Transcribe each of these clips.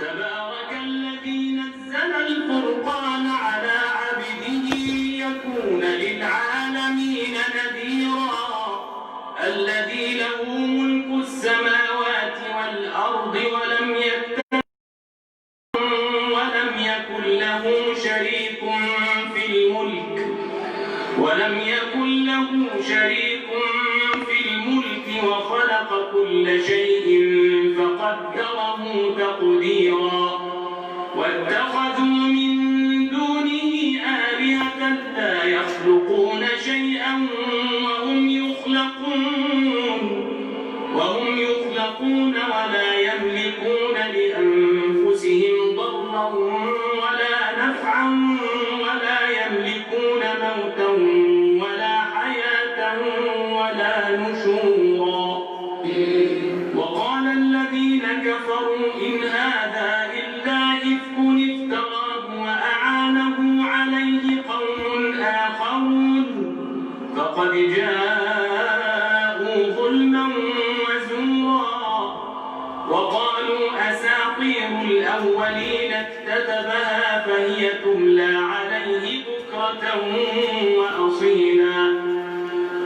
تبارك الذي نزل الفرقان على عبده ليكون للعالمين نذيرا الذي له ملك السماوات والأرض ولم يكن له شريك في الملك وخلق كل شيء فقدره تقديرا واتخذوا من دونه آلهة لا يخلقون شيئا وهم يخلقون ولا يملكون لأنفسهم ضرا ولا نفعا ولا يملكون موتا ولا حياة ولا نشورا وقال الذين كفروا إن هذا إلا إفك افتراه وأعانه عليه قوم آخرون فقد جاءوا ظلما وزورا وقالوا أساطير الأولين اكتتبها فهي تملى عليه بكرة وأصيلا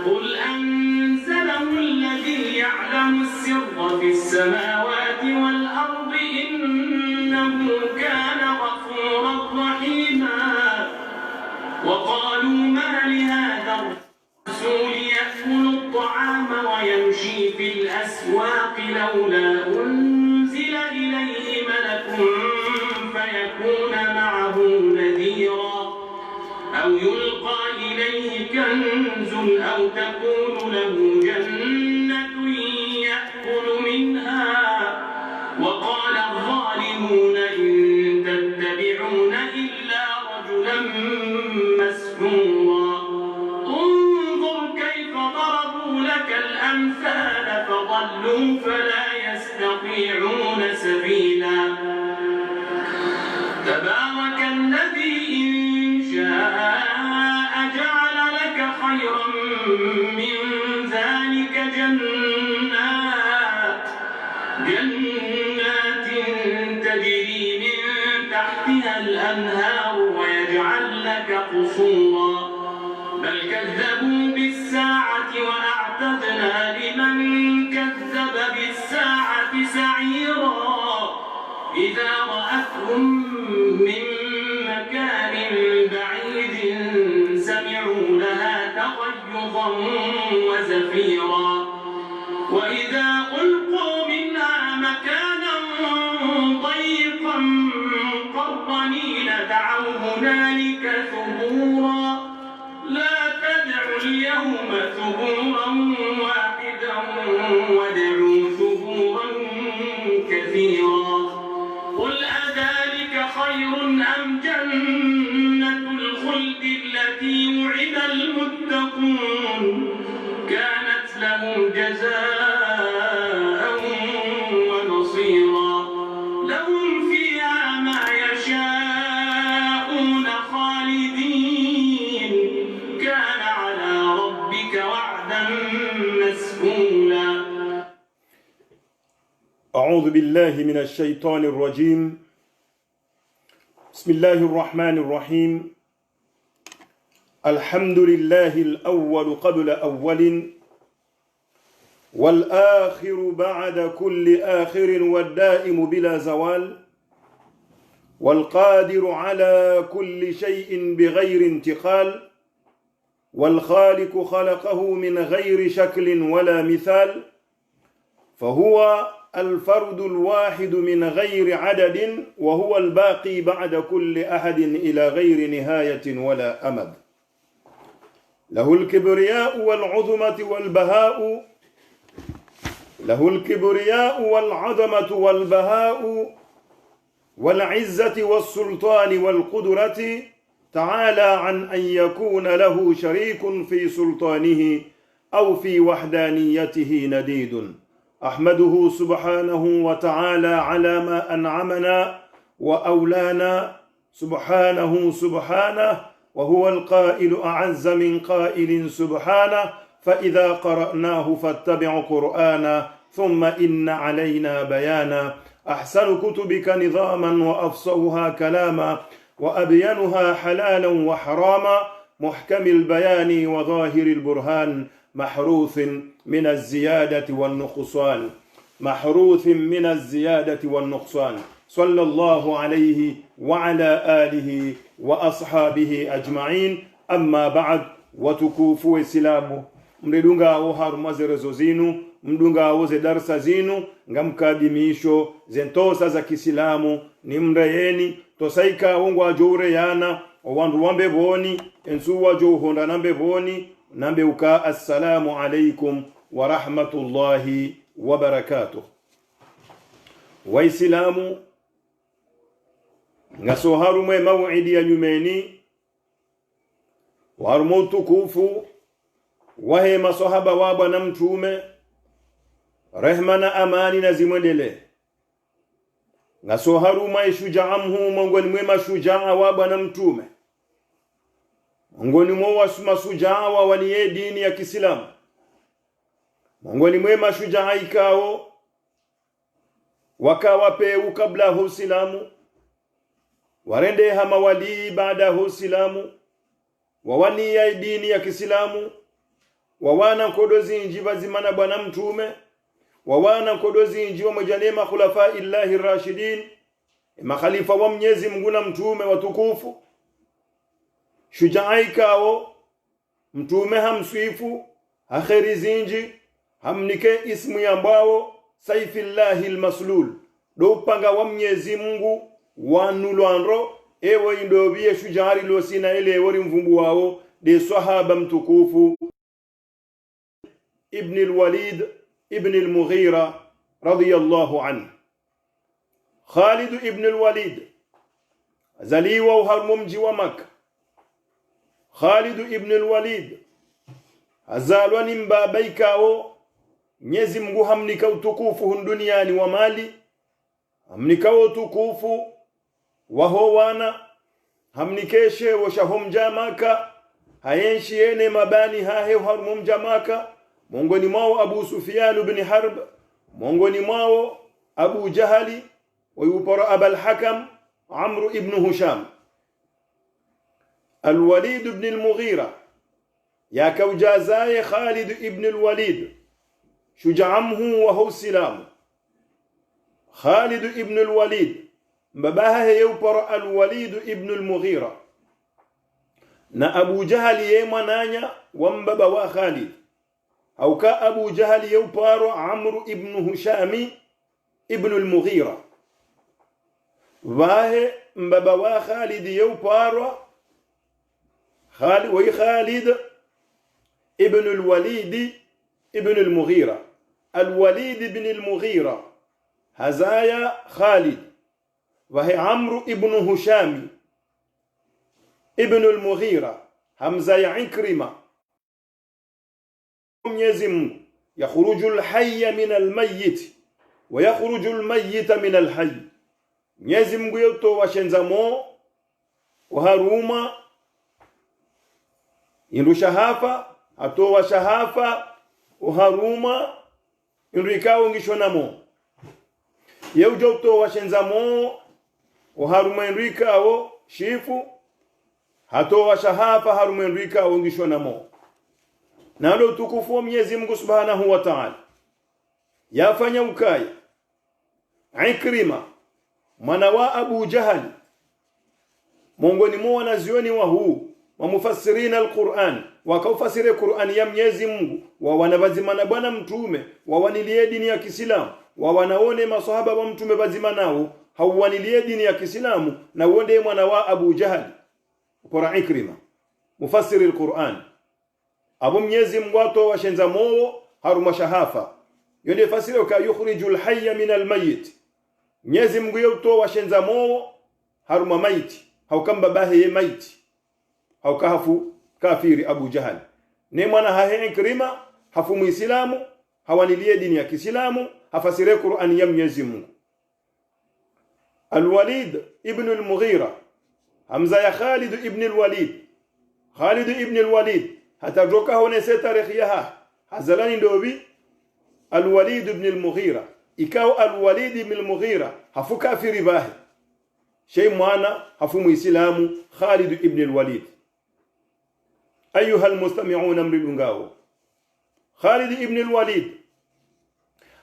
قل أنزله الذي يعلم السر في السماوات والأرض إنه كان غفورا رحيما وقالوا ما لهذا الرسول يأكل الطعام ويمشي في الأسواق لولا أنزل إليه ملك فيكون معه نذيرا أو يلقى إليه كنز أو تكون له جنة يأكل منها وقال الظالمون إن تتبعون إلا رجلا مسحورا انظر كيف ضربوا لك الأمثال فضلوا فلا يستطيعون سبيلا تبارك الذي إن شاء جعل لك خيرا من ذلك جنات تجري من تحتها الأنهار ويجعل لك قصورا بل كذبوا بالساعة وأعتدنا لمن كذب بالساعة سعيرا إذا رأتهم من مكان بعيد سمعوا لها تغيظا وزفيرا وإذا ألقوا منها مكانا ضيقا مقرنين دعوا هنالك ثبورا لا تدعوا اليوم ثبورا واحدا وادعوا ثبورا كثيرا قل أذلك خير أم جنة الخلد التي وعد المتقون كانت لهم جزاء ونصيرا لهم فيها ما يشاءون خالدين كان على ربك وعدا مسئولا أعوذ بالله من الشيطان الرجيم بسم الله الرحمن الرحيم الحمد لله الأول قبل أول والآخر بعد كل آخر والدائم بلا زوال والقادر على كل شيء بغير انتقال والخالق خلقه من غير شكل ولا مثال فهو الفرد الواحد من غير عدد وهو الباقي بعد كل أحد إلى غير نهاية ولا أمد له الكبرياء والعظمة والبهاء له الكبرياء والعظمة والبهاء والعزة والسلطان والقدرة تعالى عن أن يكون له شريك في سلطانه أو في وحدانيته نديد أحمده سبحانه وتعالى على ما أنعمنا وأولانا سبحانه وهو القائل أعز من قائل سبحانه فإذا قرأناه فاتبع قرآنا ثم إن علينا بيانا أحسن كتبك نظاما وأفصحها كلاما وأبينها حلالا وحراما محكم البيان وظاهر البرهان محروث من الزيادة والنقصان محروث من الزيادة والنقصان صلى الله عليه وعلى آله وأصحابه أجمعين. أما بعد watukufu Islamu mridunga awo harumazerezo zinu mdunga awo ze darsa zinu ngamkadimisho zentosa za Kisilamu ni mreyeni tosaika wongo ajoure yana owandu wambe boni ensu wajo honda nambe boni nambe uka assalamu alaikum wa rahmatullahi wa barakatuh. Wa Islamu ngaso harume maw'idi ya nyumeni warumu tukufu wahe masahaba wa bwana mtume rehma na amani na zimwendele ngaso haruma ishuja'amhu mongoni mwe mashujaa wa bwana mtume mongoni mwa mashujaa wa waliye dini ya Kiislamu mongoni mwe mashujaa ikao wakawa peu kabla hu Islamu warende hama wali baada hu Islamu wawani ya dini ya Kiislamu wawana kodozi njiva zimana bwana mtume wawana kodozi njiva majanema khulafa illahi rashidin makhalifa wa Mwenyezi Mungu na mtume watukufu shujaikao mtume hamswifu akhiri zinji hamnike ismu yambao saifillahi almaslul do panga wa Mwenyezi Mungu wanulwanro ewo indobie shujari losina ele wori mvumbu wao de sahaba mtukufu ibn al-Walid ibn al-Mughira radiyallahu anhu. Khalid ibn al-Walid zaliwa harmu mji wa Makkah. Khalid ibn al-Walid azalwa ni mbabaikao Mwenyezi Mungu hamnika utukufu duniani wa mali hamnika utukufu waho wana hamnikeshe washahum jamaka hayenshi yene mabani hahe harmum jamaka mongoni mwao Abu Sufyan ibn Harb mongoni mwao Abu Jahali wayupara Abul Hakam Amr ibn Husham. Al-Walid ibn al-Mughira yakaujazaye Khalid ibn al-Walid shuja'amhu wa huwa Islam. Khalid ibn al-Walid mbabaha yupara al-Walid ibn al-Mughira na Abu Jahali ye mwananya wa mbaba wa Khalid au ka Abu Jahali yupara Amr ibn Hushami ibn al-Mughira wahe mbaba wa Khalid yupara Khalid ibn al-Walid ibn al-Mughira. Al-Walid ibn al-Mughira hazaya Khalid وهي عمرو ابن هشام ابن المغيرة همزة عكرمة. يزم يخرج الحي من الميت ويخرج الميت من الحي. يزم يوتو وشنزمو وهروما ينرو شهافة أتو وشهافة وهروما ينريكاو نشونامو يوجوتو وشنزمو uharuma enrika awo shifu hatoa shahafa haruma enrika awo ngishona mo nalo utukufu wa Mwenyezi Mungu Subhanahu wa Ta'ala yafanya ukaya Ikrima mwana wa Abu Jahal mongoni mwa wanazioni wa huu wa mufassirina al-Qur'an wakaufasiri Qur'an ya Mwenyezi Mungu wa wanabazimana bwana mtume wa wanilie dini ya Kiislamu wa wanaone maswahaba wa mtume bazima nao hawanilie dini ya Kiislamu na uonde mwana wa Abu Jahal kwa Ikrima mufassiri al-Qur'an Abu Mwenyezi Mungu wa shenza mowo haruma shahafa yonde fasiri ka yukhrijul hayya min al-mayyit Mwenyezi Mungu yotoa shenza mowo haruma maiti haukamba bahe maiti haukahafu kafiri Abu Jahal ne mwana hahe Ikrima hafu muislamu hawanilie dini ya Kiislamu hafasiri Qur'an ya Mwenyezi Mungu. Al-Walid ibn al-Mughira hamza ya Khalid ibn al-Walid. Khalid ibn al-Walid hatajoka hone se tarikh yaha hazalani ndobi Al-Walid ibn al-Mughira ikao Al-Walid ibn al-Mughira hafu kafiri bahi shay mwana hafu muislamu Khalid ibn al-Walid. Ayuha almustami'una mridungao Khalid ibn al-Walid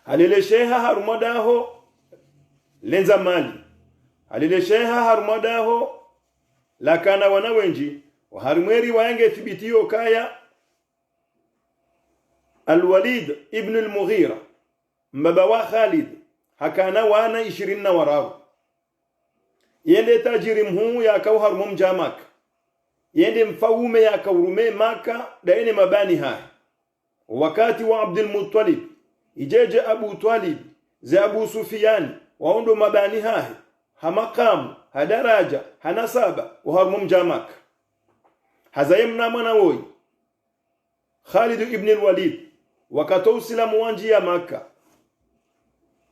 halile sheha harumadaho lenza mali halile sheha harumadaho lakana wana wenji waharimweri wayange thibitio kaya Al-Walid ibn al-Mughira mbaba wa Khalid hakana wana 20 na warao yende tajiri mhuu ya kauhar mumjamak yende mfaume ya kaurume maka daene mabani hai wakati wa Abdul Muttalib ijeje Abu Talib za Abu Sufyan waondo mabani hai hamakamu hadaraja hanasaba wahar mumjamak hazayemna mwana woi Khalid ibn al-Walid wakati usilamu wanji ya maka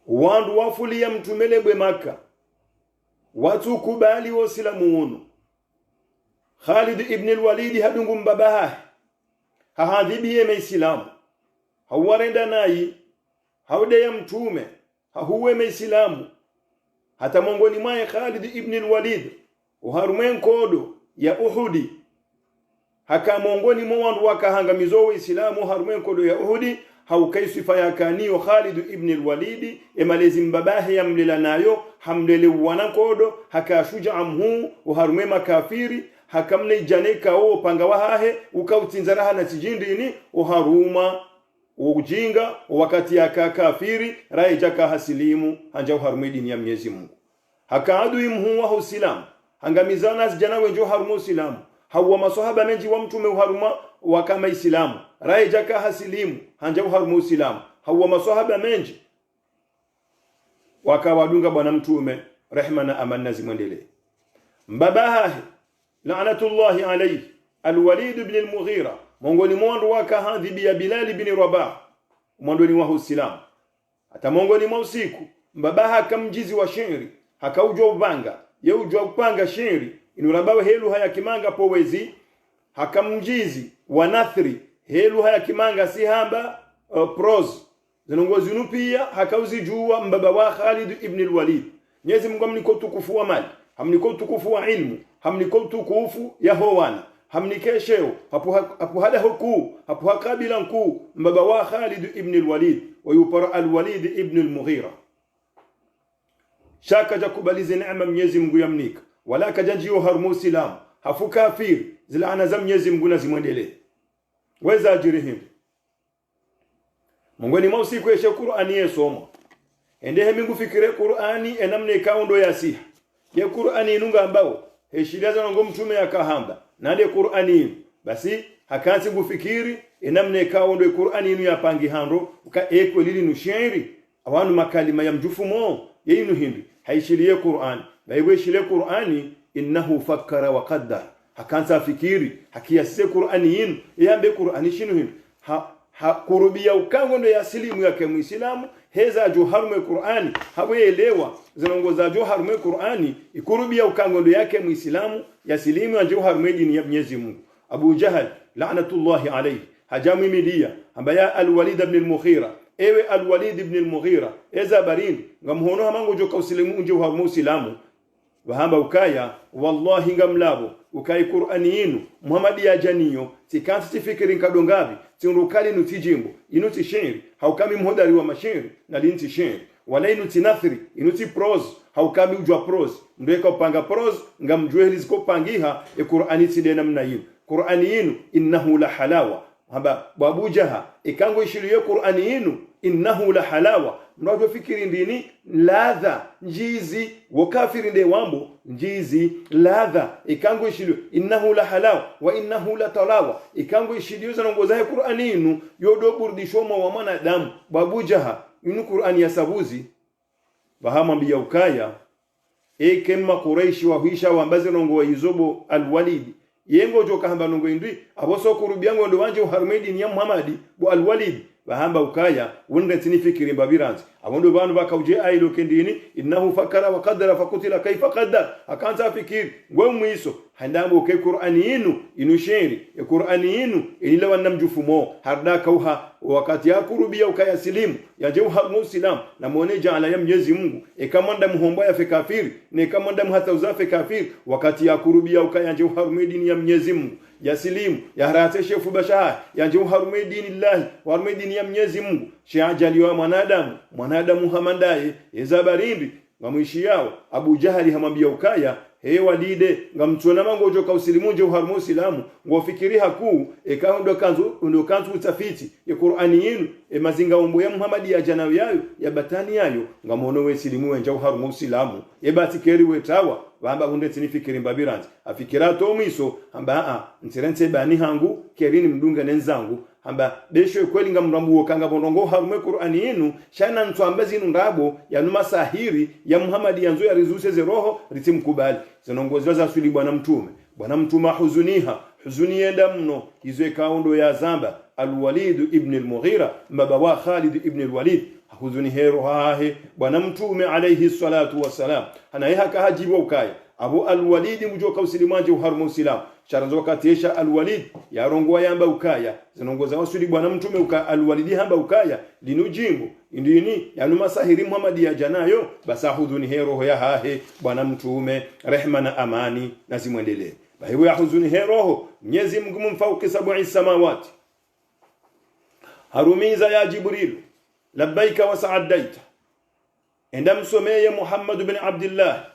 wandu wafuli ya mtumelebwe maka watu kubali wasilamu uno Khalid ibn al-Walid hadungu mbabaha hahadhibiye meislamu hawarenda nayi haude ya mtume hahuwe meislamu hata mongoni mwaye Khalid ibn al-Walid uharumen kodo ya Uhudi haka mongoni mwa wandu wakahangamizo waislamu harumen kodo ya Uhudi haukai sifa yakaniyo Khalid ibn al-Walid emalezi mbabahe ya mlela nayo hamlele wanakodo haka shuja amhu uharume makafiri hakamne janeka o panga wahahe ukautinzaraha na tijindini uharuma ujinga wakati ya kafiri raijaka hasilimu hanja uharume dini ya Mwenyezi Mungu haka adui mhu wa usilamu hangamizana jana wenjo harumu usilamu hawa maswahaba menji wa mtume uharuma wakama islamu raijaka hasilimu hanja uharumu usilamu hawa maswahaba menji wakawadunga bwana mtume rehma na amani zimwendelee mbabaha la'natullahi alayhi Al-Walid ibn al-Mughira mongoni mwandu wakahadhibi ya Bilal ibn Rabah mwandoni wa usilamu hata mongoni mwa usiku mbabaha kamjizi wa shairi hakaujwa ubanga yeujwa upanga shairi inurabawe helu haya kimanga powezi hakamjizi wa nathri helu haya kimanga sihamba prose zinongozi unupia hakauzi juwa mbaba wa Khalid ibn al-Walid Mwenyezi Mungu amniko tukufu wa mali hamniko tukufu wa ilmu hamniko tukufu ya howana hamnikesheo hapo hada huku hapo hakabila mkuu mbaba wa Khalid ibn al-Walid wayupara Al-Walid ibn al-Mughira shaka jakubalize neema Mwenyezi Mungu yamnika wala kajanjiyo harumu silamu hafu kafir zilana za Mwenyezi Mungu na zimwendelee weza ajirihim mongoni mausiku yeshe Qur'ani yesoma endehe mingu fikire Qur'ani enamne kaundo yasiha ya Qur'ani inunga ambao heshiliaza ngo mtume akahamba nade Qur'ani basi hakansi gufikiri enamne kaundo Qur'ani inu yapangi hando uka ekwe lili nushairi awanu makalima ya mjufumo yinu hindi haishilie Qur'an baiwe shile Qur'ani innahu fakkara wa qaddar hakansa fikiri hakiyase Qur'ani inu yambe Qur'ani shinu hindi kurubia ukangondo ya silimu yake muislamu heza jo harume Qur'ani haweelewa zinongoza jo harume Qur'ani ikurubia ukangondo yake muislamu ya silimu jo harume dini ya Mwenyezi Mungu Abu Jahal la'natullahi alayhi hajamu midia ambaya Al-Walid ibn al-Mughira ewe Al-Walid ibn al-Mughira eza barin ngamhono hamango jo kausilimu jo harume uislamu wahamba ukaya wallahi ngamlabo ukai Qur'ani inu Muhammad ya janiyo sikansi tifikiri nkadongabi tinrukali nutijimbo inuti shairi haukami mhodari wa mashairi na linti shairi wala inuti nathri inuti prose haukami ujwa prose ndweka upanga prose ngamjwe hiziko pangiha Qur'ani tidena mna inu Qur'ani inu innahu la halawa hamba Abu Jaha ikango ishiliye Qur'ani inu innahu la halawa mnawajwa fikiri ndini ladha njizi wakafiri nde wambo njizi ladha ikango ishiliyo innahu la halawa wa innahu la talawa ikango ishiliyo zanongoza Qur'ani inu yodo burdishoma wa mwanadamu Abu Jaha inu Qur'ani ya sabuzi bahama biya ukaya kemma Quraishi wa huisha wambaze nongo izobo Al-Walid yengo joka hamba nongo indwi aboso kurubiango ndo wanje uharumedi ni ya Muhammadi bu Al-Walid bahamba ukaya wonde tinifikiri mbabiranzi abondo bantu bakauje ailo kendini innahu fakara wa qaddara fakutila kaifa qaddar akanza fikiri ngwe mwiso handambo ke Qur'ani inu sheri e Qur'ani ila wanamjufumo harda kauha wakati ya kurubia ukaya silimu ya jeuha muslim na muoneja ala ya Mwenyezi Mungu ekamanda muhomba ya kafiri ne kamanda hata uzafe kafiri wakati ya kurubia ukaya jeuha rumedini ya Mwenyezi Mungu ya silimu ya harate shefu bashar ya jeuha rumedini Allah wa rumedini ya Mwenyezi Mungu shiajaliwa mwanadamu hamandaye ezabarindi ngamuishi yao Abu Jahali hamwambia ukaya he walide ngamtona mango joka usilimunje uharmu islamu ngofikiri haku ndo kanzu utafiti ya Qur'ani mazinga umbo ya Muhammad ya janayo yayo ya batani yayo ngamono we silimu wenja uharmu islamu batikeri wetawa bamba hunde tinifikiri mbabiranzi afikira to mwiso hamba ntirense bani hangu kerini mdunga nenzangu hamba besho kweli ngamrambu kanga bondongo harume Qur'ani shana ntwambazi ndabo ya numa sahiri ya Muhammad yanzo ya rizuse ze roho ritimkubali zinongozi za suli bwana mtume huzuni yenda mno hizo kaundo ya zamba Al-Walid ibn al-Mughira mabawa Khalid ibn al-Walid huzuni hero hahe bwana mtume alayhi salatu wasalam anayeha kahajibu ukaya Abu Al-Walid mujoka usilimanje uharmu usilamu sharanzo katesha Al-Walid ya rongo yamba ukaya zinongoza wasuli bwana mtume uka Al-Walid hamba ukaya linujimbo indini yanuma sahiri Muhammad ya janayo basa huzuni hero ya hahe bwana mtume rehma na amani na zimwendelee bahibu ya huzuni hero Mwenyezi Mungu mfauki sab'i samawati harumiza ya Jibril labbaika wa sa'adaita endamsomeye Muhammad bin Abdullah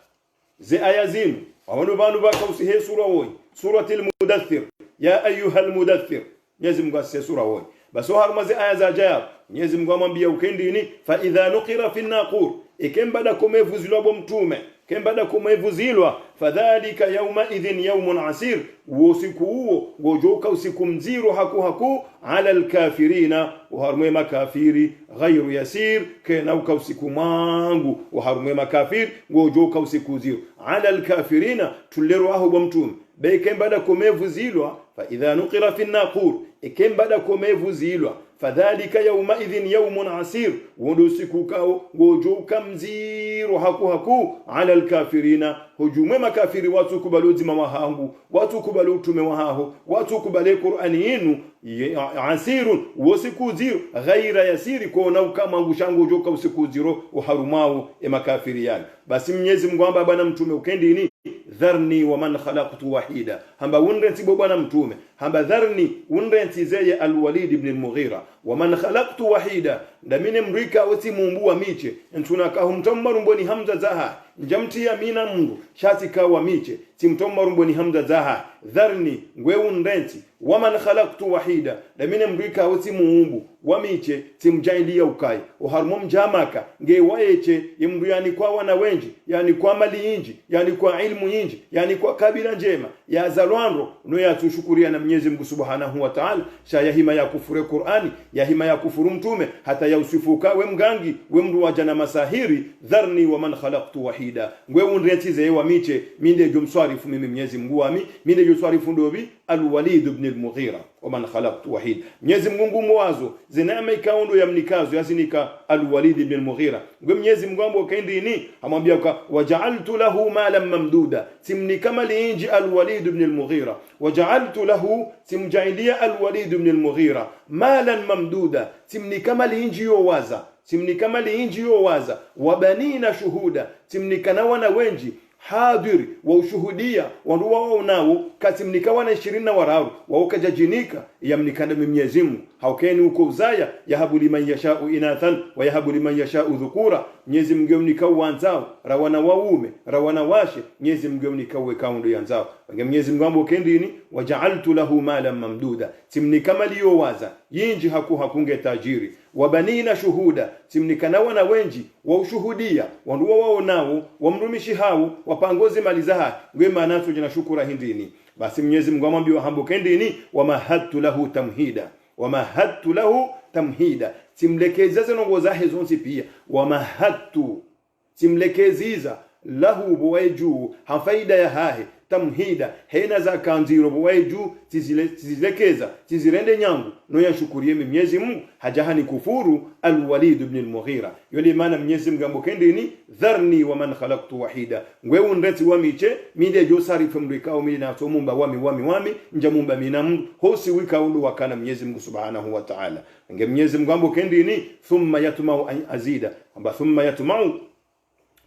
zi ayazinu wanu banu baka usihe sura woy suratul mudaththir ya ayyuhal mudaththir Mwenyezi Mungu asiye sura woy baso harumazi aya za jayab Mwenyezi Mungu amwambia ukendini fa idha nuqira fi naqur ikembada komevuzilwa bo mtume kembada komevuzilwa fadhalika yawma idhin yawmun asir usiku huo gojoka usiku mziro haku ala alkafirina uharumwe makafiri ghayru yasir kena usiku mangu uharumwe makafiri gojoka usiku ziro ala alkafirina tulero aho bo mtume be kembada komevuzilwa fa idha nuqira fi naqur ikembada komevuzilwa fadhalika yawma idhin yawmun asir wondo siku kao gojoka mziro haku ala alkafirina hujume makafiri watu kubaluzi mawahangu watu kubalu utume wahaho watu kubale Qur'ani asirun wasiku ziro ghaira yasiri kona kama ngushangu joka usiku ziro uharumao makafiri yani basi Mwenyezi Mungu amba bwana mtume ukendini dharni wa man khalaqtu wahida hamba wunrenti bo bwana mtume hamba dharni wunrenti zeye Al-Walid ibn al-Mughira wa man khalaqtu wahida ndamine mrika wati mumbu wa miche ntunaka humtammarumboni hamza zaha njamti ya mina mungu shati kawa miche timtommarumboni hamza zaha dharni ngwe wunrenti wa man khalaqtu wahida ndamine mrika wati mumbu wa miche timjailia ukai uharmo mjamaka nge waeche yemdu yani kwa wana wenji yani kwa mali inji yani kwa ilmu inji yani kwa kabila njema ya zalwanro no ya tushukuria na Mwenyezi Mungu Subhanahu wa Ta'ala shaya hima ya kufure Qur'ani ya hima ya kufuru mtume hata ya usifuka we mgangi we mdu wajana masahiri dharni wa man khalaqtu wahida ngwe unretize wa miche minde jomswarifu mimi Mwenyezi Mungu wami minde jomswarifu ndobi Al-Walid ibn al-Mughira wa man khalaqtu wahida Mwenyezi Mungu mwazo zinama ikaundo ya mnikazo yasinika Al-Walid ibn al-Mughira ngwe Mwenyezi Mungu ambo kaindini amwambia kwa waja'altu lahu malan mamduda simni kama liinji Al-Walid ibn al-Mughira waja'altu lahu simjailia Al-Walid ibn al-Mughira malan mamduda simni kama liinji yo waza wabanina shuhuda simnikana wana wenji hadiri wa ushuhudia wandu wao nao katimnika wana 20 na warau wao kajajinika yamnikana Mwenyezi Mungu haukeni uko uzaya yahabu liman yashau inathan wa yahabu liman yashau dhukura Mwenyezi Mungu mnikauanzao rawana waume rawana washe Mwenyezi Mungu mnikauwe kaundo yanzao Mwenyezi Mungu ambo kendini waja'altu lahu malan mamduda timnikama liyo waza yinji hakunge tajiri wabanina shuhuda timnikana wana wenji wa ushuhudia wandu wao nao wamrumishi hao wapangozi malizaha ngwe manatu jina shukura hindini basi Mwenyezi Mungu amwambia hambo kendini wamahattu lahu tamhida timlekezeze nongoza hezonsi pia wamahattu timlekeziza lahu buwaju hafaida ya hahe tamhida hena za kanziro bwaiju tizilekeza tizirende nyangu no yashukurie Mwenyezi Mungu hajahani kufuru al-Walid ibn al-Mughira yole maana Mwenyezi Mungu ambokendeni dharni wa man khalaqtu wahida ngwe ndeti wa miche mide jo sarifu mrikao mide na somumba wami njamumba minam hosi wika undu wakana Mwenyezi Mungu subhanahu wa ta'ala nge Mwenyezi Mungu ambokendeni thumma yatma'u azida amba thumma yatma'u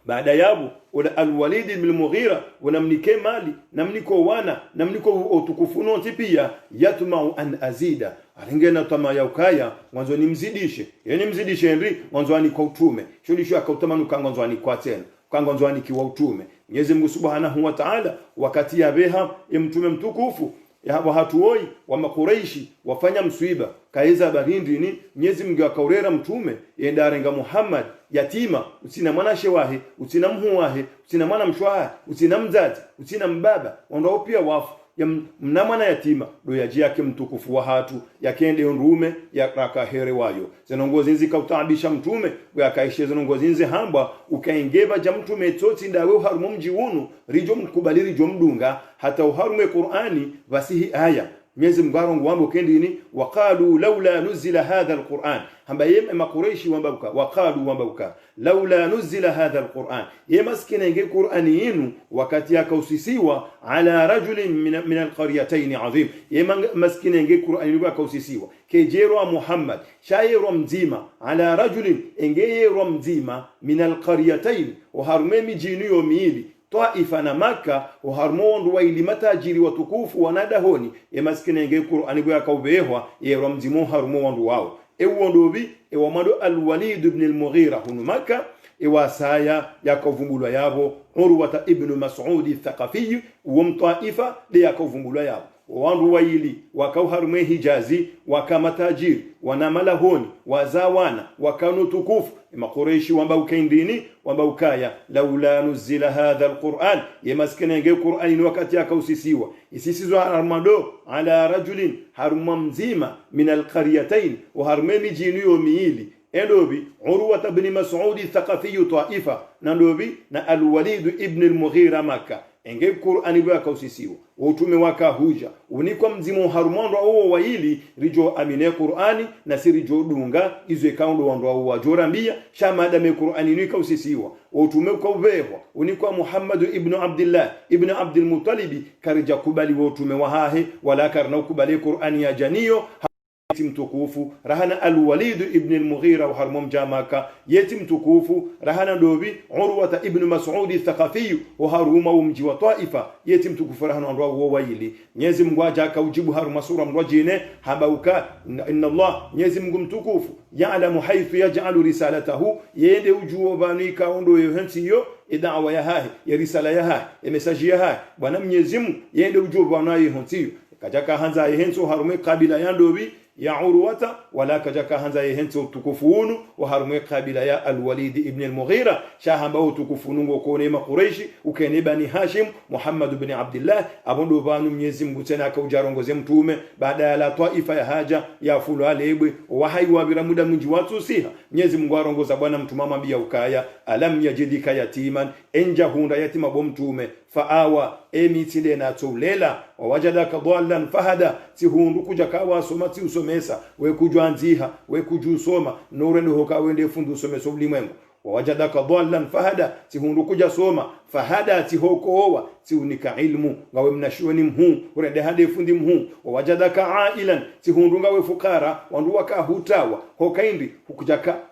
baada yabu wala al-Walid ibn al-Mughira wanamnike mali namniko wana namniko utukufu noti pia yatma'u an azida alingena tama ya ukaya mwanzo ni mzidishe yani mzidishe Henry mwanzo ani kwa utume shulisho akautamanu mwanzo ani kwa tena mwanzo ani kiwa utume Mwenyezi Mungu Subhanahu wa Ta'ala wakati ya beha ya mtume mtukufu ya wahatuoi wa makureishi wafanya mswiba kaeza barindi ni Mwenyezi Mungu akaurera mtume yenda arenga Muhammad yatima usina mwana shewahi usina mhuwahi usina mwana mshwaha usina mzazi usina mbaba ondao pia wafu ya mnamana yatima do yaji yake mtukufu wa hatu yakende nrume ya rakahere wayo zinongozi nzi kautaabisha mtume yakaishe zinongozi nzi hamba ukaingeba ja mtume tsoti ndawe harumu mji unu rijo mkubaliri jo mdunga hata uharume Qur'ani vasihi aya Mwenyezi Mungu arongo wambo kendini waqalu laula nuzila hadha alquran hamba yema makureishi wambabuka waqalu wambabuka laula nuzila hadha alquran yema skina nge Qur'ani yinu wakati yakausisiwa ala rajulin min alqaryatayn azim yema maskina nge Qur'ani yakausisiwa kejero Muhammad shayero mzima ala rajulin ngeyero mzima min alqaryatayn wa harmemi jiniyo miili Taifa na Maka uharmondu wa ilimata jiri watukufu wanadahoni ya maskine nge Qur'ani bwa kaubehwa ya ramzimu harmondu wao ewondobi ewamado al-Walid ibn al-Mughira hunu Maka ewasaya yakavumbulwa yabo Urwa ibn Mas'ud al-Thaqafi wa Taifa de yakavumbulwa yabo wandu waili wakauharume Hijazi wakamatajiri wanamalahoni wazawana wakanu tukufu makureishi wamba ukaindini wamba ukaya laula nuzila hadha alquran yemaskene nge Qur'ani wakati akausisiwa isisizwa armado ala rajulin haruma mzima min alqaryatayn wa harmemi jiniyo miili edobi Urwa ibn Mas'ud al-Thaqafi Taifa nandobi na al-Walid ibn al-Mughira Makkah enge Qur'ani bwa kausisiwa utume waka huja unikwa mzimu harumondo au waili rijo amine Qur'ani na sirijo dunga izo kaundo wando au wajorambia shamada me Qur'ani nika usisiwa utume kwa ubehwa unikwa Muhammad ibn Abdullah ibn Abdul Muttalib karija kubali utume wahahe wala karna kubali Qur'ani ya janiyo mtukufu rahana al-Walid ibn al-Mughira wa harmum jamaka yeti mtukufu rahana dobi Urwa ibn Mas'ud al-Thaqafi wa haruma mji wa Taifa yeti mtukufu rahana ndo waili Mwenyezi Mungu aja kaujibu haruma sura mrajine habauka inna Allah Mwenyezi Mungu mtukufu ya'lamu haythu yaj'alu risalatahu yende ujuo banika ondo yohensiyo idawa ya hahi ya risala ya hahi ya message ya hahi bwana Mwenyezi Mungu yende ujuo bwana yohensiyo kajaka hanza yehenso harume kabila yandobi ya Urwata wala kajaka hanza yehenso tukufunu wa harume kabila ya al-Walid ibn al-Mughira shahamba utukufunu ngokone makureishi ukene bani Hashim Muhammad ibn Abdullah abondo banu Mwenyezi Mungu tena akaujarongoze mtume baada ya la Taifa ya haja ya fulu alebwe wahai wa biramuda mji watu siha Mwenyezi Mungu arongoza bwana mtume mambia ukaya alam yajidika yatiman enja hunda yatima bo mtume faawa emitile na tulela wawajadaka dhallan fahada tihundu kuja kawa somati usomesa we kujwanziha we kujusoma nurende hoka wende fundu usomesa ulimwengu wawajadaka dhallan fahada tihundu kuja soma fahada tihokoowa tiunika ilmu ngawe mnashuoni mhu urende hade fundi mhu wawajadaka ailan tihundu ngawe fukara wandu wakahutawa hokaindi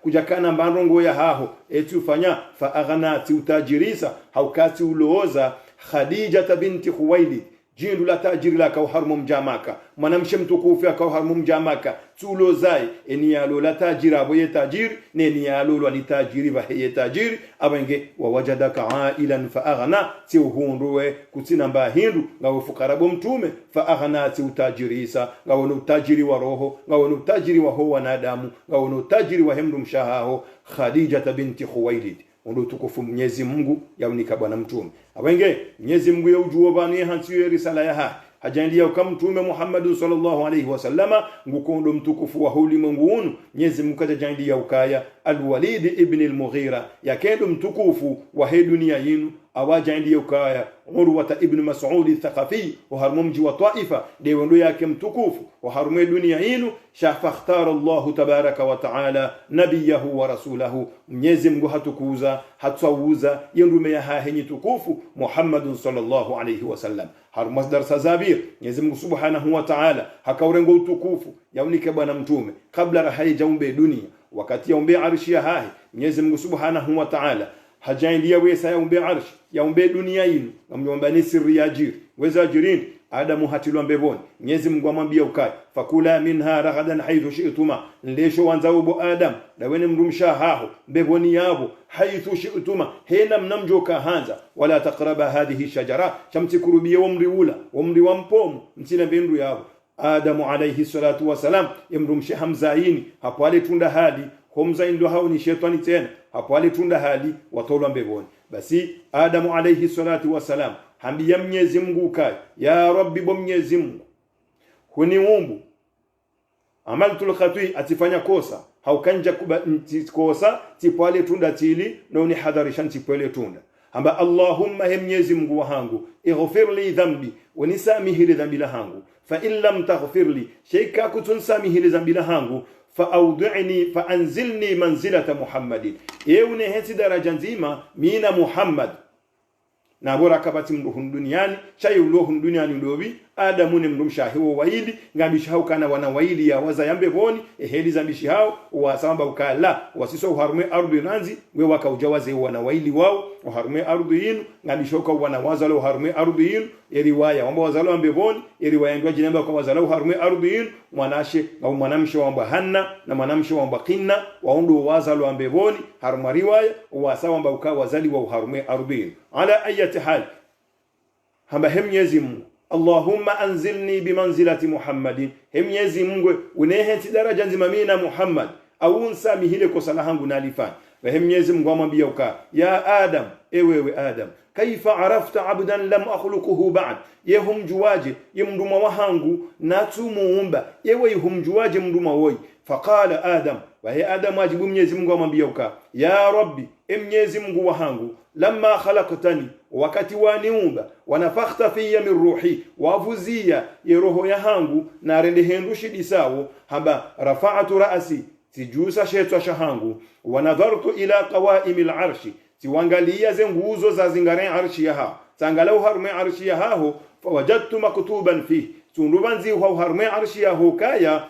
kujakana mbandongo ya haho etufanya fa aghanati utajirisa haukati ulooza Khadija binti Khuwailid jindu la tajiri la kauharmu mjamaka mwanamshe mtukufu akauharmu mjamaka tulo zai eniyalo la tajiri aboye tajiri neniyalo li tajiri bahe tajiri abenge wawajadaka ailan fa aghna tiuhunduwe kutina mbahindu ngawe fukara bo mtume fa aghna tiutajirisa ngawe no tajiri wa roho ngawe no tajiri wa ho wanadamu ngawe no tajiri wa hemdu mshahaho Khadija binti Khuwailid ndo tukufu Mwenyezi Mungu yaunika bwana mtume abenge Mwenyezi Mungu ya ujuo bani hansiyo risala ya hajaendia kama mtume Muhammad sallallahu alaihi wasallama ngukondo mtukufu wa huli mungunu Mwenyezi Mungu kajaendia ukaya Al-Walid ibn al-Mughira yakendo mtukufu wa hii dunia yinu awaja ndiye ukaya Urwata ibn Mas'ud al-Thaqafi wa harmumji wa Taifa dewe ndo yake mtukufu wa harume dunia yinu shafakhtar Allah tabaraka wa taala nabiyahu wa rasulahu Mwenyezi Mungu hatukuza hatawuza yendume ya hahenyi tukufu Muhammad sallallahu alayhi wasallam harumas darsa zabir Mwenyezi Mungu subhanahu wa taala hakaurengo utukufu yaunike bwana mtume kabla rahai jaumbe dunia wakati yaumbe arshi ya hahi Mwenyezi Mungu subhanahu wa taala hajaindia wesa yaumbe arshi yaumbe dunia yinu ngamjomba ni sirri ya jiri weza jirini Adamu hatilwa mbeboni Mwenyezi Mungu amwambia ukai fakula minha ragadan haythu shi'tuma ndesho wanzao bo Adam dawene mrumsha haho mbeboni yabo haythu shi'tuma hena mnamjoka hanza wala taqraba hadhihi shajara chamtikurubia umri wa mpomo mtile mbindu yabo Adamu alayhi salatu wasalam yamrumsha hamzaini hapo ale tunda hadi homza ndo hao ni shetani tena hapo ale tunda hadi watolwa mbeboni basi Adamu alayhi salatu wasalam hambia Mwenyezi Mungu kai ya Rabbi bo Mwenyezi Mungu huniumbu amaltul khati atifanya kosa haukanja kosa tipale tunda tili na ni hadarishan tipale tunda hamba Allahumma he Mwenyezi Mungu wangu ighfir li dhanbi wa nisamihi li dhanbi langu fa in lam taghfir li shayka kutunsamihi li dhanbi langu fa awdi'ni fa anzilni manzilata Muhammadin yeune heti daraja nzima mina Muhammad na bora kabati mndu duniani chayulo duniani ndobi Adamu ni mndu mshahiwo waili ngambisha hao kana wana waili ya waza yambe boni eheli zambishi hao wasamba ukala wasiso uharume ardhi nanzi we wakaujawaze wana waili wao uharume ardhi yinu ngambisha uka wana wazalo uharume ardhi yinu eriwaya wamba wazalo ambe boni eriwaya ndwa jinamba kwa wazalo uharume ardhi yinu mwanashe au mwanamshe wamba Hanna na mwanamshe wamba Qinna waundu wazalo ambe boni haruma riwaya wasawa wamba uka wazali wa uharume ardhi yinu ala ayati hal hamba Mwenyezi Mungu Allahumma anzilni bimanzilati Muhammadin Mwenyezi Mungu uneheti daraja nzima mina Muhammad au unsamihile kosa langu nalifanya Mwenyezi Mungu amwambia uka ya Adam ewewe Adam kaifa arafta abdan lam akhluquhu ba'd yehumjuwaje yemnduma wahangu natumuumba yewe yehumjuwaje mnduma woi faqala Adam wa ya Adam ajibu Mwenyezi Mungu amwambia uka ya Rabbi Mwenyezi Mungu wahangu lamma khalaqtani wakati waniumba wanafakhta fiya min ruhi wavuzia ye roho ya hangu na rende hendushi disawo hamba rafa'atu ra'si tijusa shetwa shahangu wanadhartu ila qawaimil arshi tiwangalia ze nguzo za zingare arshi yaha tangalau harume arshi yaho fawajadtu maktuban fi tundubanzi wa harume arshi yaho kaya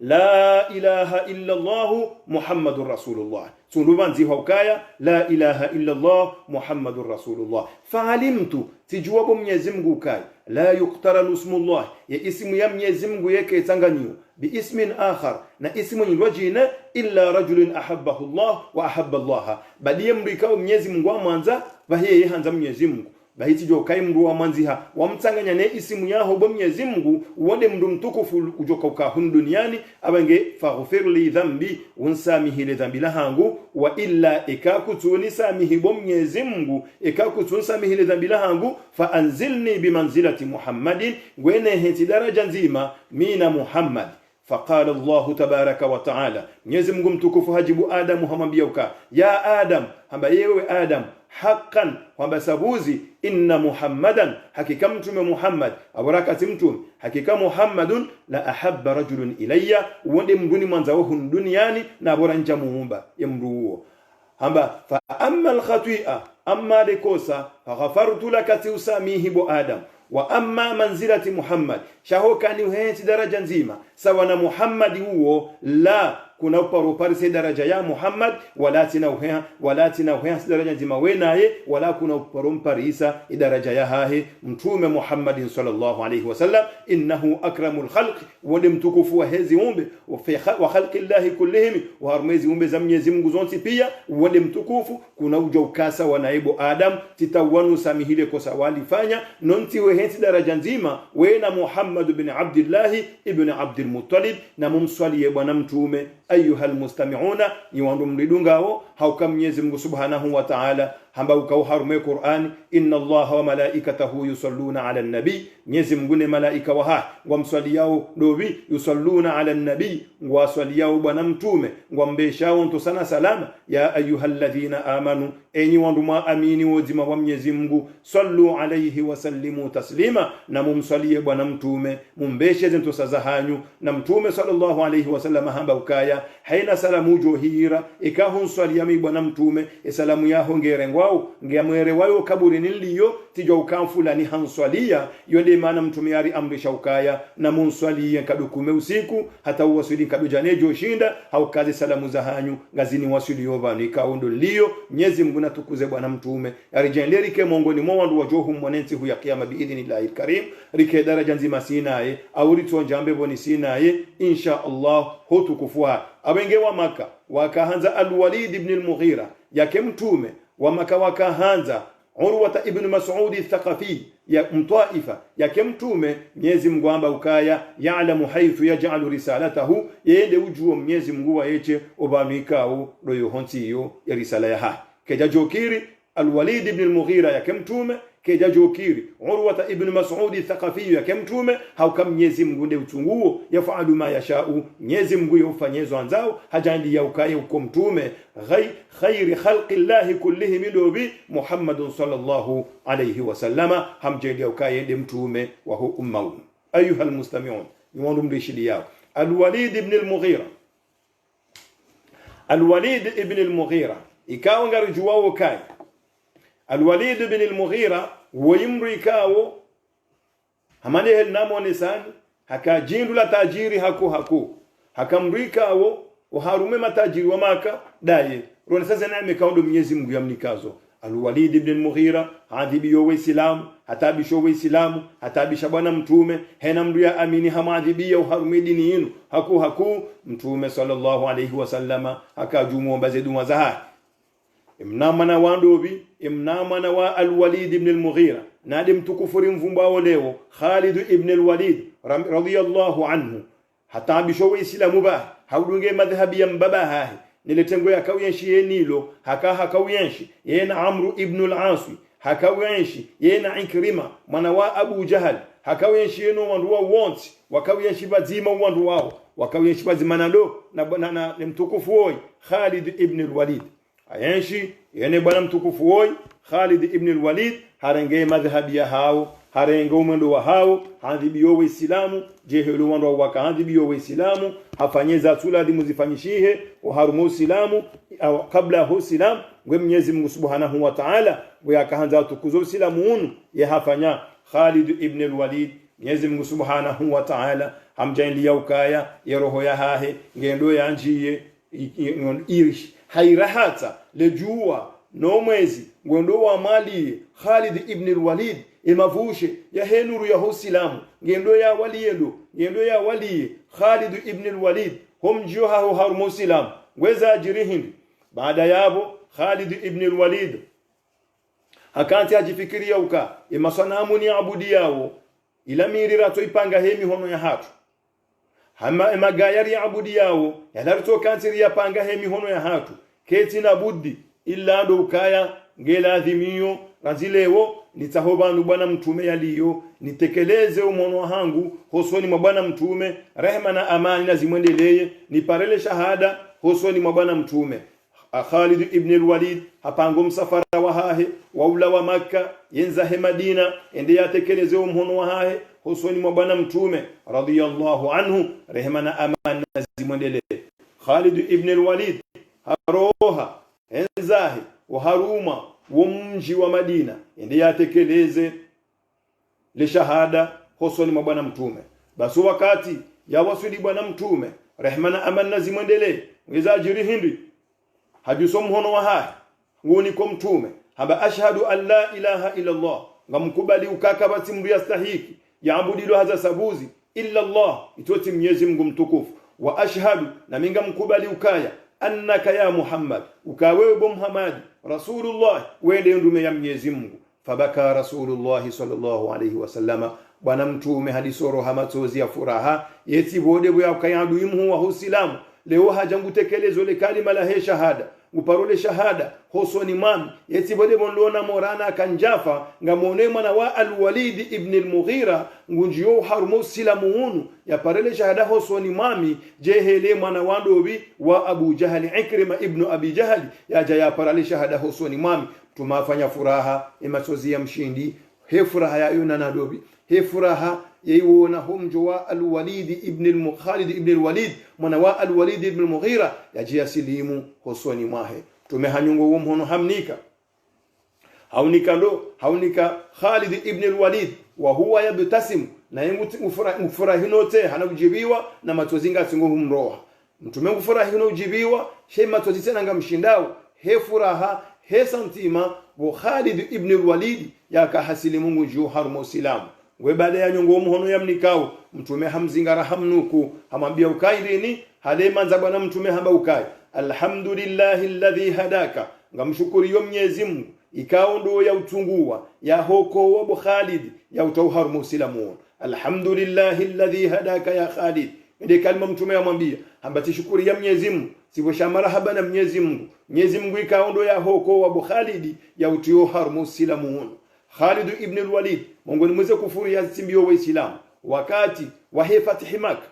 la ilaha illa Allah Muhammadur Rasulullah tundubanzi hukaya la ilaha illa Allah Muhammadur Rasulullah faalimtu tijuwabu Mwenyezi Mungu kai la yuqtaranu ismullah ya ismu ya Mwenyezi Mungu yake tanganyo bi ismin akhar na ismu nyingine illa rajulun ahabbahu Allah wa ahabba Allah badiye mrikao Mwenyezi Mungu amanza bahiye hanza Mwenyezi Mungu bahiti jo kai mndu wa manziha wamtanganya ne isimu yaho bo Mwenyezi Mungu wonde mndu mtukufu ujoka uka duniani abange faghfir li dhanbi unsamihi li dhanbi lahangu wa illa ikakutuni samihi bo Mwenyezi Mungu ikakutuni samihi li dhanbi lahangu fa anzilni bimanzilati Muhammadin gwene heti daraja nzima mina Muhammad فقال الله تبارك وتعالى Mwenyezi Mungu mtukufu hajibu Adam hamwambia uka ya Adam hamba yewe Adam haqqan kwamba sabuzi inna Muhammadan hakika mtume Muhammad abarakati mtume hakika Muhammadun la ahabba rajulun ilayya wonde mnduni mwanza wa duniani na bora nja muumba ya mruo hamba fa amma al-khati'a amma likosa ghafartu laka usamihi bo Adam wa amma manzilati Muhammad shahoka ni uheti daraja nzima sawa na Muhammad huo la kuna uparopari daraja ya Muhammad wala tina uheha daraja nzima wenaye wala kuna uparompari isa daraja ya hahe mtume Muhammadin sallallahu alayhi wasallam innahu akramul khalq wale mtukufu wa hezi umbe wa khalqillahi kullihim wa harmezi umbe za Mwenyezi Mungu zonti pia wale mtukufu kuna ujaukasa wa naibu Adam titawanu samihile kosa walifanya nonti uheti daraja nzima wena Muhammad bin Abdullah ibn Abdul Muttalib na mumswalie bwana mtume ayuha almustami'una niwandu mlidungao hauka Mwenyezi Mungu subhanahu wa ta'ala hamba ukauharume Qur'ani inna Allaha wa malaikatahu yusalluna ala nabi Mwenyezi Mungu ne malaika wa ngwamswaliyao dobi yusalluna ala nabi ngwaswaliyao bwana mtume ngwambeshao nto sana salama ya ayyuhalladhina amanu enyi wandu ma amini wozima wa Mwenyezi Mungu sallu alayhi wa sallimu taslima na mumswalie bwana mtume mumbeshe nto sazahanyu na mtume sallallahu alayhi wa sallam hamba ukaya haina salamu johira ikahun swali mi bwana mtume salamu yaho ngere ngwao ngamwere wayo kaburi niliyo tijo ukamfula ni hanswalia yole maana mtume yari amrisha ukaya na munswalie kadukume usiku hata uwasuli kadujane joshinda haukazi salamu za hanyu ngazini wasuli yobani kaundo liyo Mwenyezi Mungu natukuze bwana mtume yarijenle rike mongoni mwa wandu wajohu mwanensi huya kiyama biidhnillahi alkarim rike daraja nzima sinaye au ritonjambe boni sinaye insha Allah hotukufua abenge wa Maka wakahanza al-Walid ibn al-Mughira yake mtume wa Maka wakahanza Urwa ibn Mas'ud al-Thaqafi ya mtaifa yake mtume Mwenyezi Mungu amba ukaya ya'lamu haythu yaj'alu risalatahu yende ujuo Mwenyezi Mungu waeche obamikao doyo hontiyo ya risala ya keja jokiri al-Walid ibn al-Mughira yake mtume keja jokiri Urwa ibn Mas'ud al-Thaqafi yake mtume hauka Mwenyezi Mungu nde utunguo yafalu ma yashau Mwenyezi Mungu yofanyezo anzao hajandi ya ukaye uko mtume khairi khalqi llahi kullihim dobi Muhammadun sallallahu alayhi wa sallama hamjendi ya ukaye nde mtume wa hu umma ayuha almustami'un ni wandu mrishidi yao al-Walid ibn al-Mughira al-Walid ibn al-Mughira ikawa ngarujuwao kai al-Walid ibn al-Mughira wayimri kawo hamane hel namo nisani hakajindu la tajiri hakamrikawo uharume matajiri wa Maka daye rona sasa naime kaundo Mwenyezi Mungu yamnikazo al-Walid ibn al-Mughira adhibiyo waislamu hatabisho waislamu hatabisha bwana mtume hena mruya amini hamadhibia uharume dini yenu mtume sallallahu alayhi wasallama akajumu bazedu mazaha imnamana wandobi imnamana wa al-Walid ibn al-Mughira nadi mtukufuri mvumbao leo Khalid ibn al-Walid radiyallahu anhu hatabisho waislamu ba haudunge madhhabi ya mbaba hahi niletengo ya kawiyenshi yenilo hakawiyenshi yena Amru ibn al-Aswi hakawiyenshi yena Ikrima mwana wa Abu Jahal hakawiyenshi yeno wandu wa wonti wakawiyenshi bazima wandu wao wakawiyenshi bazima nalo na mtukufu woi Khalid ibn al-Walid ayenshi yene bwana mtukufu woi Khalid ibn al-Walid harenge madhhabi ya hao harenge umendo wa hao hadhibiyo waislamu jehelo wandu wa hadhibiyo waislamu hafanyeza tuladi muzifanyishihe uharumu uislamu kabla hu islam ngwe Mwenyezi Mungu subhanahu wa ta'ala ngwe akaanza tukuzo uislamu unu ye hafanya Khalid ibn al-Walid Mwenyezi Mungu subhanahu wa ta'ala hamjaindia ukaya ya roho ya hahe ngendo ya njie irish hairahata lejua no mwezi ngendo wa mali Khalid ibn al-Walid imavushe ya henuru ya uislamu ngendo ya wali Khalid ibn al-Walid humjuha harumu uislamu weza ajirihin baada yabo Khalid ibn al-Walid hakanti ajifikiria uka imasanamu ni abudi yao ila mirira toipanga hemi hono ya hatu hama magayari abudi yao yalarto kansiri ya panga hemi hono ya hatu keti na budi illa ndo ukaya ngela adhimio razilewo nitahobanu bwana mtume yaliyo nitekeleze umono wangu hosoni mwa bwana mtume rehema na amani na zimwendeleye niparele shahada hosoni mwa bwana mtume Khalid ibn al-Walid hapango msafara wa hahe waula wa Makka yenzahe Madina ende yatekeleze umono wa hahe hosoni mwa bwana mtume radiyallahu anhu rehema na amani na zimwendeleye Khalid ibn al-Walid haroha enzahe wa haruma wa mji wa Madina ende yatekeleze le shahada hosoni mwa bwana mtume basi wakati ya wasuli bwana mtume rehema na amani na zimwendelee ngeza ajiri hindi hajusom hono wa hai nguni kwa mtume haba ashhadu an la ilaha illa Allah ngamkubali ukaka basi mru yastahiki yaabudilu haza sabuzi illa Allah itoti Mwenyezi Mungu mtukufu wa ashhadu na minga mkubali ukaya annaka ya Muhammad ukawewe bo Muhammad rasulullah wende ndume ya Mwenyezi Mungu fabaka rasulullah sallallahu alayhi wasallama bwana mtume hadisoro hamatozi ya furaha yeti bode bwa ukayadu imhu wa uislamu leo hajangu tekelezo le kalima la shahada uparole shahada hosoni mami yeti bode bonlona morana kanjafa ngamone mwana wa al-Walid ibn al-Mughira ngunjiyo harumo silamuunu ya parole shahada hosoni mami jehele mwana wandobi wa Abu Jahali Ikrima ibn Abi Jahali yaja ya parole shahada hosoni mami tumafanya furaha emasozi ya mshindi he furaha ya yuna nadobi he furaha yaiwona humjo wa al-Walid ibn al-Khalid ibn al-Walid mwana wa al-Walid ibn al-Mughira yaji asilimu hosoni mwahe tumehanyungo womhono hamnika haunika Khalid ibn al-Walid wa huwa yabtasim na yengu ufurahino te hanakujibiwa na matozinga singo humroha mtume ufurahino ujibiwa she matozi tena ngamshindao he furaha he santima wa Khalid ibn al-Walid yakahasili Mungu juu harumo silamu we baada ya nyongo womhono yamnikao mtume hamzingara hamnuku hamambia ukaidini halemanza bwana mtume hamba ukai alhamdulillahi alladhi hadaka ngamshukuriyo Mwenyezi Mungu ikao ndo ya utungua ya hoko wa Khalid ya utauhar musilamun alhamdulillahi alladhi hadaka ya Khalid ndio kalima mtume amwambia hambati shukuri ya Mwenyezi Mungu sivyo shamara haba na Mwenyezi Mungu ikao ndo ya hoko wa Khalid ya utauhar musilamun Khalid ibn al-Walid mongoni mweze kufuru ya simbio wa Islam wakati wa fatih Makkah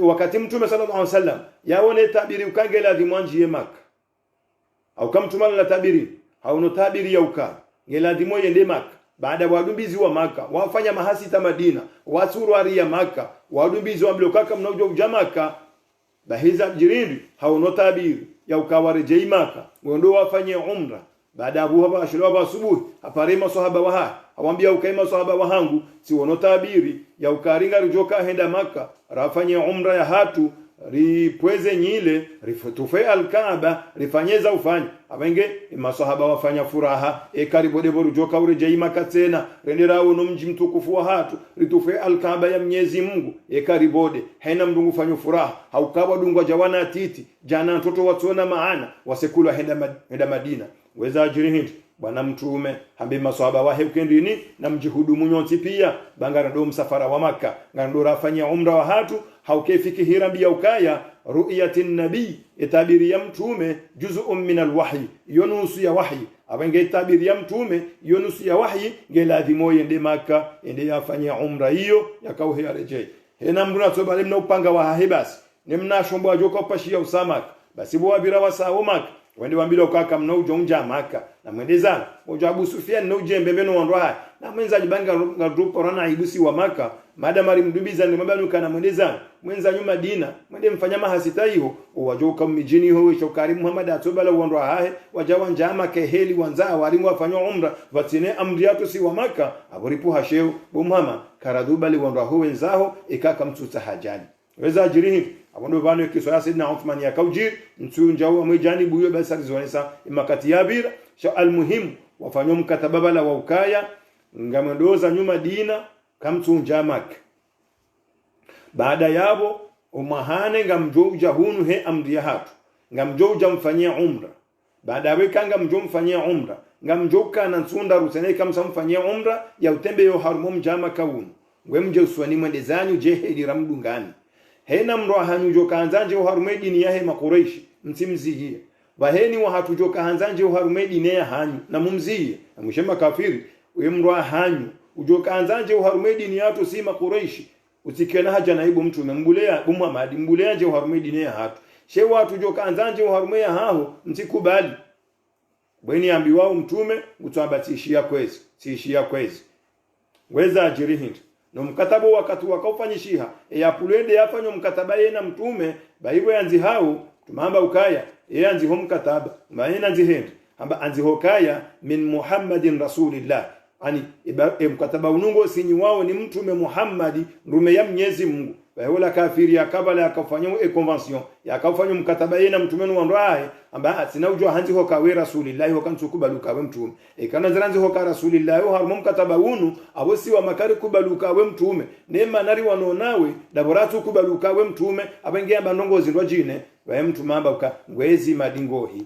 wakati mtume sallallahu alaihi wasallam yaone tabiri ukangela dhimwanji ye Makkah au kama mtume la tabiri hauno tabiri ya uka ngela dhimo yende Makkah baada wadumbizi wa Makkah wafanya mahasi ta Madina wasuru ari ya Makkah wadumbizi wa blokaka mnaojo Jamaka bahiza jirindi hauno tabiri ya ukawarejei Makkah ngondo wafanye umra baada Abu Haba ashirawa asubuhi apare maswahaba wa awambia ukaima sahaba wahangu si wono tabiri ya ukaringa rujoka henda Makkah rafanye umra ya hatu ripweze nyile rifutufe al-Kaaba rifanyeza ufanye abenge maswahaba wafanya furaha karibode borujoka urejei Makkah tena rendera uno mji mtukufu wa hatu ritufe al-Kaaba ya Mwenyezi Mungu karibode haina mdungu fanyo furaha haukawa dungwa jawana atiti jana mtoto watuona maana wasekula henda Madina weza ajirihi bwana mtume hambi maswahaba wahe ukendini na mjihudumu nyonti pia bangara do msafara wa Makkah ngandora afanya umra wa hatu haukefiki hirambi ya ukaya ru'yatin nabii itabiri ya mtume juz'un min alwahyi yunusu ya wahyi abenge itabiri ya mtume yunusu ya wahyi ngeladhimo yende Makkah ende yafanya umra hiyo yakauhe yarejei hena mruna toba lemna upanga wa hahibasi nemna shombo ajoka pashia usamaka basi bo abira wasawo Makkah wende wambilo kaka mnoujo unja Makkah na mwendezana moja Abu Sufyan no jembe beno wandwa na mwenza jibanga ngarupo rana ibusi wa Makkah madamari mdubiza ni mabanu kana mwendezana mwenza nyuma Madina mwende mfanya mahasita hiyo wajoka mijini ho shokari Muhammad atobala wandwa hae wajawa njama keheli wanza walimu wafanywa umra watine amriatu si wa Makkah aboripo hasheo bomhama karadubali wandwa ho wenzaho ikaka mtuta hajani weza ajirihi abondo bano kiswa Saidina Uthman ya kaujir mtunja wa mwijani buyo basa rizonesa imakati yabira sha almuhim wafanywa mkataba bala wa ukaya ngamandoza nyuma Dina kamtunja Makkah baada yabo umahane ngamjoja hunu he amri hatu ngamjoja mfanyia umra baada weka ngamjomfanyia umra ngamjoka na nsunda rusene kamsamfanyia umra ya utembe yo harumo mjama kaunu ngwemje uswani mwendezanyu jehe ramdungani hena mro hanyu kanzanje uharume dini yahe makureishi msimzigie baheni wa hatujoka hanzanje uharume dini ya hanyu na mumzie na mshema kafiri we mro hanyu ujoka hanzanje uharume dini yato si makureishi utikena haja naibu mtume mbulea Muhammad mbulea je uharume dini ya hatu she watu joka hanzanje uharume ya hao mtikubali bweni ambiwao mtume utabatishia kwezi siishia kwezi weza ajirihi no mkataba wakati wakaufanyishiha yapulende yafanyo mkataba yena mtume baibo yanzi hao tumamba ukaya yanzi ho mkataba maana nzihende amba anzi hokaya min Muhammadin rasulillah ani mkataba unungo sinyi wao ni mtume Muhammadi ndume ya Mwenyezi Mungu bayola kafiri akabala yakafanya convention yakafanya mkataba yena mtume wandae amba sina ujua hanzi hokawe rasulillah hokantu kubaluka we mtume kana zaranzi hoka rasulillah harmo mkataba unu abosi wa makari kubaluka we mtume nema nari wanonawe laboratu kubaluka we mtume abengea bandongozi ndwajine we mtume amba ngwezi madingohi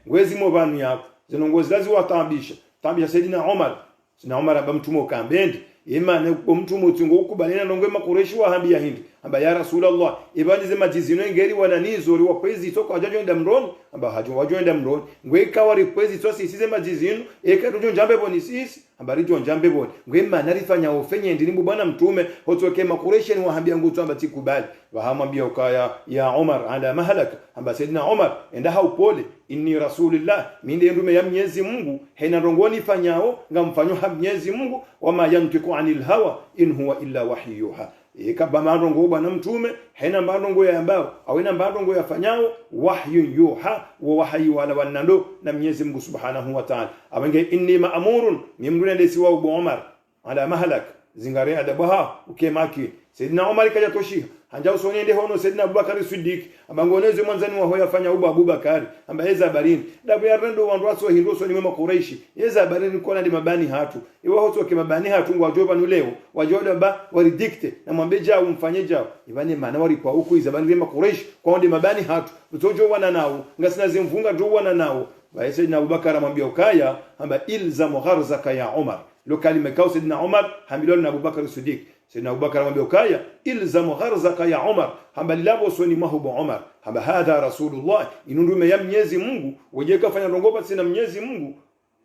ngwezi mobanu yako zinongozi lazi watambisha tambisha Saidina Umar aba mtume ukambendi imane kwa mtu mutungo ukubalina ndongwe makureshi wa hambia hindi amba ya Rasulullah ibadize majizino ngeri wananizo riwa kwezi toka wajoenda mroni amba wajoenda mroni ngwe kawari kwezi tosi isize majizino eka tujo njambe boni sisi amba rijo njambe boni ngwe mana rifanya ofenye ndirimbu bwana mtume hotoke makureshi ni wahambia ngutu amba tikubali wahamwambia ukaya ya Umar ala mahalaka amba Saidina Umar enda haupole inni rasulillah minde ndume ya Mwenyezi Mungu hena rongoni fanyao ngamfanyo ha Mwenyezi Mungu wama yantiku anil hawa in huwa illa wahyuha ikaba marongo bwana mtume hena marongo ya ambao awena marongo ya fanyao wahyu yuha wa wahyi wala wanando na Mwenyezi Mungu subhanahu wa ta'ala abenge inni ma'murun mimruna desi wa Umar ala mahalak zingare adabaha ukemaki Saidina Umar kaja toshi hanja usoniende hono Saidina Abubakar Siddiq abangoneze mwanzani wa hoya fanya uba Abubakar amba yeza barini dabu ya rendo wandu waso hindo so ni mema Quraishi yeza barini kwa ndi mabani hatu iwa hoto ke mabani hatu ngwa joba nuleo wajoda ba waridikte na mwambe jao umfanye jao ibane mana wali kwa huku izabani mema Quraishi kwa ndi mabani hatu utojo wana nao ngasina zimvunga jo wana nao ba Saidina Abubakar amwambia ukaya amba ilzamu gharzaka ya Umar lokali mekao Saidina Umar hamilona na Abubakar Siddiq Saidina Abubakar amwambia ukaya ilzamu gharzaka ya Umar hamba labo soni mahubu Umar hamba hadha Rasulullah inundume ya Mwenyezi Mungu wajeka fanya rongopa sina Mwenyezi Mungu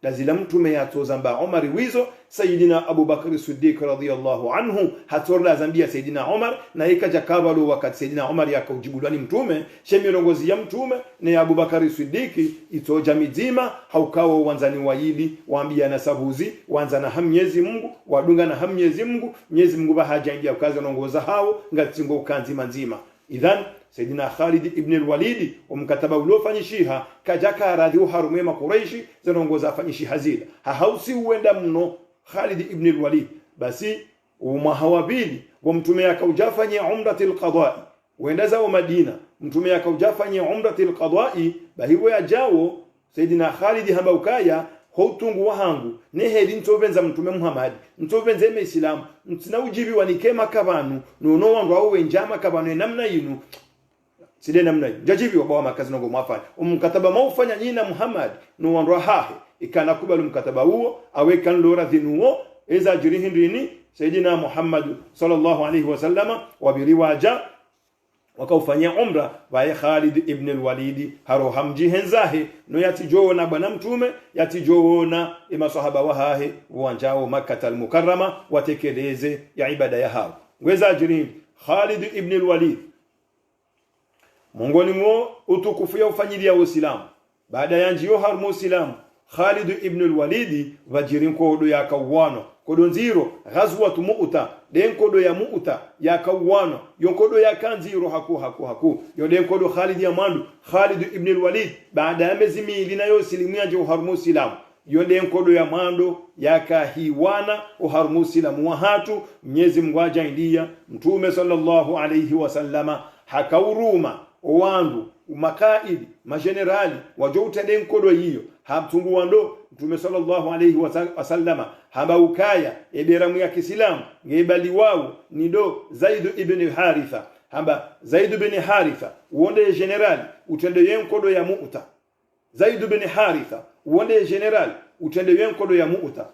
lazila mtume yatoza mba Umar wizo Saidina Abubakar Siddiq radhiyallahu anhu hatorla zambia Saidina Umar na ikaja kabalo wakati Saidina Umar yakujibulani mtume shemirongozi ya mtume na Abubakar Siddiq itoja mizima haukawa wanzani waili waambia na sabuzi wanzana hamnyezi Mungu wadunga na hamnyezi Mungu Mwenyezi Mungu bahaja ingia kazi nongoza hao ngatingo kanzi manzima idhan Saidina Khalid ibn al-Walid umkataba uliofanyishiha kajaka radhi harume makuraishi zinongoza afanyishiha zile hausi uenda mno Khalid ibn al-Walid basi umahawabili wa mtume akaujafanye umratul qada'i uenda zao Madina mtume akaujafanye umratul qada'i bahibo ya jawo Saidina Khalid hamba ukaya hotungu wahangu neheli ntovenza mtume Muhammad ntovenza Islam ntina ujibi wanikema kabanu nono wangu awe njama kabanu namna yinu side namna jajibi wa makazi ngo mwafanya umkataba maufanya nyina Muhammad no wandu hahe ikana kubali mkataba huo aweka lora dhinuo eza jirihi ndini Saidina Muhammad sallallahu alaihi wasallama wabiriwaja wakaufanyia umra wa Khalid ibn al-Walid haro hamji henzahe no yatijona bwana mtume yatijona masahaba wahahe wanjao Makkah al-Mukarrama watekeleze ya ibada ya hao ngweza ajiri Khalid ibn al-Walid mongoni mwo utukufu ya ufanyilia Uislamu baada ya njio harmu Uislamu Khalid ibn al-Walid wajirin kodo ya kawano kodo nziro ghazwat Mu'ta den kodo ya Mu'ta ya kawano yon kodo ya kanziro haku yon den kodo Khalid ya mandu Khalid ibn al-Walid baada ya miezi miwili na yosilimia nje uharmu Uislamu yon den kodo ya mando ya kahiwana uharmu Uislamu wa hatu Mwenyezi Mungu ajaindia mtume sallallahu alayhi wasallama hakauruma owandu umakaidi majenerali wajouta den kodo hiyo hamtungu wando mtume sallallahu alayhi wasallama haba ukaya eberamu ya Kiislamu ngebali wao nido Zaid ibn Haritha haba Zaid ibn Haritha uonde generali utende yenkodo ya Mu'ta Zaid ibn Haritha uonde generali utende yenkodo ya Mu'ta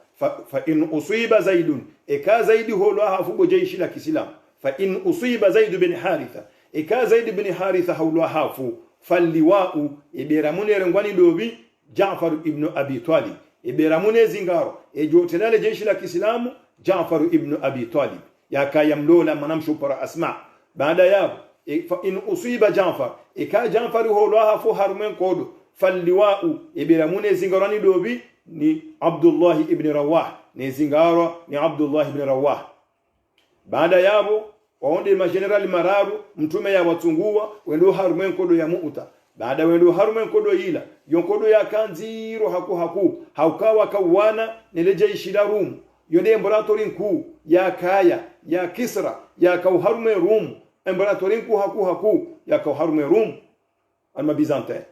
fa in usiba Zaidun eka Zaid holo hafugo jeshi la Kiislamu fa in usiba Zaid ibn Haritha eka Zaid ibn Haritha holo hafu falliwa'u eberamune rengwani dobi Jaafar ibn Abi Talib eberamune zingaro ejotenale jeshi la Kiislamu Jaafar ibn Abi Talib yakayamlola manamshu para asma baada yao in usiba Jaafar eka Jaafar holaha fu harumen kodo falliwa'u eberamune zingaro ni dobi ni Abdullah ibn Rawah ni zingaro ni Abdullah ibn Rawah baada yao waonde majenerali mararu mtume ya watungua wendo harumen kodo ya Mu'ta baada wendo harumen kodo ila yonkodo ya kanziro haku haukawa kawana neleje ishida Rum yonde imperatori nkuu ya Kaya ya Kisra ya kauharume Rum imperatori nkuu haku ya kauharume Rum alma Byzantine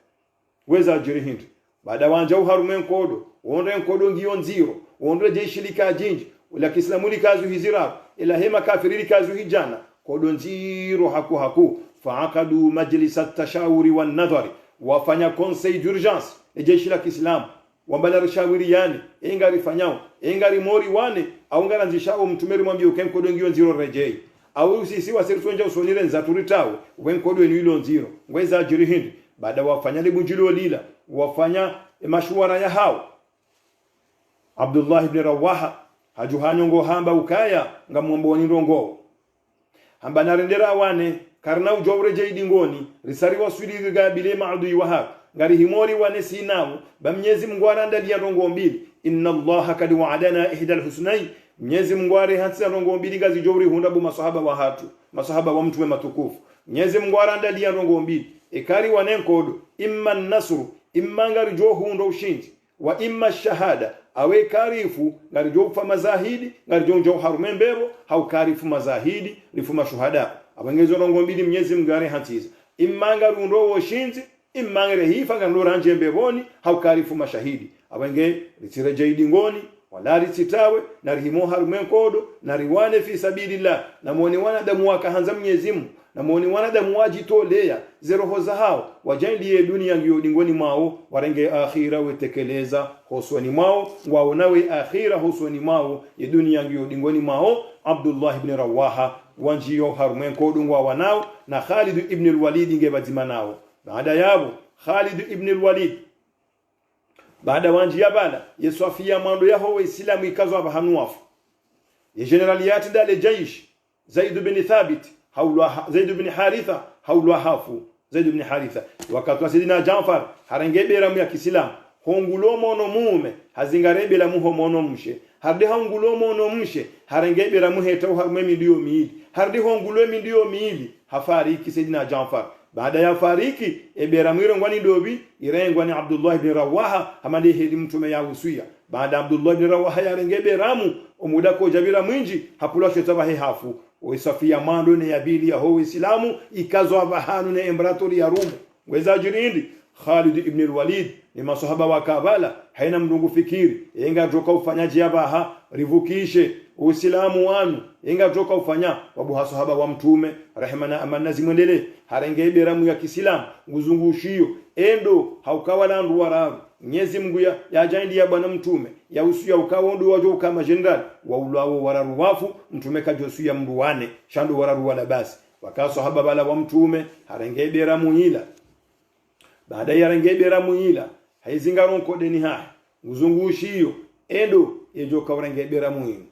weza jirihind baada wanja uharume kodo wonde kodo ngiyo nziro wonde jeshi likajinji wala Kiislamu likazu hizira ila hema kafiri likazu hijana kodo nziro haku faakadu majlis at-tashawuri wan-nadhari wafanya conseil d'urgence jeshi la Kiislamu wambala rishawiriani engari fanyao engari mori wane au ngaranzishao mtumeri mwambie ukenkodo ngio nziro rejei au sisi wasiritsonja usonire nzaturitawo wenkodo ni ilo nziro ngweza ajiri hindi baada wafanya libunjilo lila wafanya mashwara ya hao Abdullah ibn Rawaha hajuhanyongo hamba ukaya ngamwombo ni rongo hamba narendera wane karna ujowre jeidi ngoni risari waswili ga bile maadui wahab ngari himori wane sinawo bamnyezi Mungu arandalia rongo mbili inna allaha kad wa'adana ihdal husnayn Mwenyezi Mungu hatsa rongo mbili gazi jowri hunda bu masahaba wa hatu masahaba wa mtume matukufu Mwenyezi Mungu arandalia rongo mbili ekari wanenkodo imma nasru imma ngari jo hundo ushindi wa imma shahada awe karifu ngari jo fa mazahidi ngari jo harumembero hau karifu mazahidi lifu mashuhada abangezo rongo mbili Mwenyezi Mungu hatiza imma ngari undo ushindi imma ngari hifa ngari ranje mbeboni hau karifu mashahidi abange litire jaidi ngoni wala lititawe na rihimo harumenkodo na riwane fi sabilillah na muone wanadamu wakahanza Mwenyezi Mungu na muone wanadamu wajitolea zeroho za hao wajalie dunia ngiyo dingoni mwao warenge akhira wetekeleza hoswani mwao wao nawe akhira hoswani mwao ya dunia ngiyo dingoni mwao Abdullah ibn Rawaha wanjiyo harumenkodo ngwa wanao na Khalid ibn al-Walid ngebazima nao baada yabo Khalid ibn al-Walid baada wanji ya bala yeswafia mando yaho waislamu ikazo abahanuafu ya generaliyati dale jaish Zaid bin Thabit haulwa Zaid bin Haritha haulwa hafu Zaid bin Haritha wakati wa Sidina Jafar harangebera mu ya Kiislamu hongulomo no mume hazingarebela mu homono mshe harde hongulomo no mshe harangebera mu heta harmemi ndio miili harde hongulomi ndio miili hafariki Sidina Jafar baada ya fariki ebera mwiro ngwani dobi irengwa ni Abdullah ibn Rawaha hamandi hedi mtume ya usuya baada Abdullah ibn Rawaha yarengebe ramu omuda ko jabira mwinji hapula shetaba hafu oisafia mando ne yabili ya ho Islamu ikazo abahanu ne imperatori ya Rumu weza jirindi Khalid ibn al-Walid ni masahaba wa Kabala haina mdungu fikiri yenga joka ufanyaji abaha rivukishe Uislamu wanu yenga joka ufanya wabu hasahaba wa mtume rehema na amani zimwendele harengebe ramu ya Kiislamu nguzungushio endo haukawala ndu wararu Mwenyezi Mungu ya jaindi ya bwana mtume ya usuya ukawondo wajo kama general wa ulawo wararu wafu mtume kajosuya mruwane shandu wararu wala basi wakasahaba bala wa mtume harengebe ramu ila baada ya rengebe ramu ila haizingaron kodeni ha nguzungushio endo yejo kawrengebe ramu ila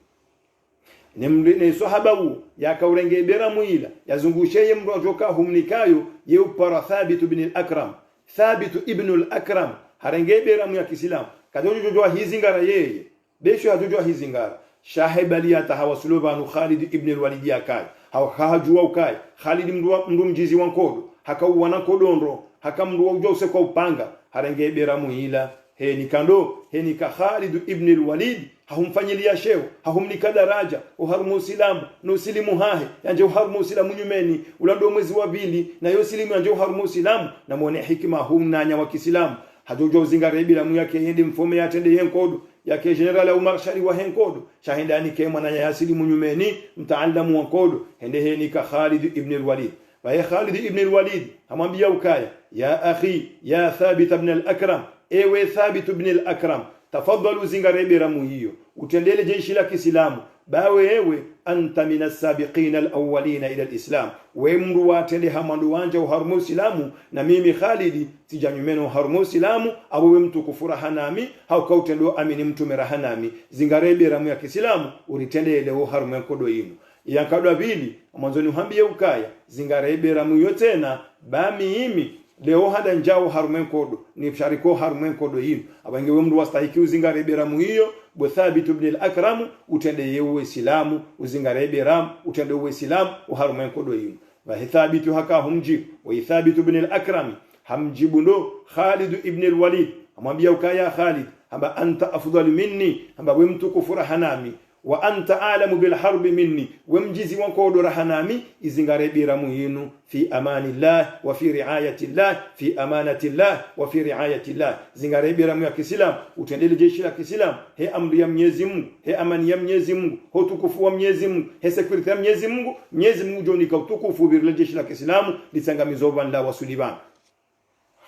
ne sahaba wu ya kawrengebe ramu ila yazungusheye mru ajoka humnikayo yeupara Thabit ibn al-Akram Thabit ibn al-Akram harengebe ramu ya Kiislamu kajojo hizingara yeye besho hajojo hizingara shahibali yatahawasulu Khalid ibn al-Walid yakai hawajua ukai Khalid mndu mjizi wankodo hakauwana kodondo hakamndu ujose kwa upanga harengebe ramu ila heni kando heni ka Khalid ibn al-Walid hahumfanyilia sheo hahumnika daraja uharumu Uislamu no usilimu hahe yanje uharumu Uislamu nyumeni ulando mwezi wa pili na yo silimu yanje uharumu Uislamu na muone hikima humnanya wa Kiislamu hajojo uzingarebi lamu yake hindi mfome yatende yenkodo yake general Umar Shari wa henkodo shahenda ni kema na yasilimu nyumeni mtaalamu wa kodo hende heni ka Khalid ibn al-Walid wa Khalid ibn al-Walid amwambia ukaya ya akhi ya Thabit ibn al-Akram ewe Thabit ibn al-Akram tafadhalu zingarebi ramu hiyo utendele jeshi la Kiislamu bawe ewe anta minas sabiqina al-awwalina ila al-islam we mru watende hamandu wanja uharumu Islamu na mimi Khalid tijanyumeno uharumu Islamu abo we mtu kufura hanami hauka utendo amini mtu merahanami zingarebi ramu ya Kiislamu uritende ile uharumu kodo yinu yankadwa bili mwanzoni uhambie ukaya zingarebi ramu yotena bami imi leo hada njao harumen kodo ni shariko harumen kodo hino abange mru wastahiki uzingarebe ramu hiyo bo Thabit ibn al-Akram utende yewe Uislamu uzingarebe ram utende Uislamu uharumen kodo hino wa Thabit haka humji wa Thabit ibn al-Akram hamjibu ndo Khalid ibn al-Walid amwambia ukaya Khalid amba anta afdal minni amba we mtu kufura hanami wa anta alamu bil harbi minni wamjizi wankodo rahanami izingarebi ramu hinu fi amanillah wa fi riayatillah fi amanatillah wa fi riayatillah zingarebi ramu ya Kiislamu utendele jeshi la Kiislamu he amri ya Mwenyezi Mungu he amani ya Mwenyezi Mungu ho tukufu wa Mwenyezi Mungu he security ya Mwenyezi Mungu joni ka tukufu bi jeshi la Kiislamu litangamizo banda wa Suliban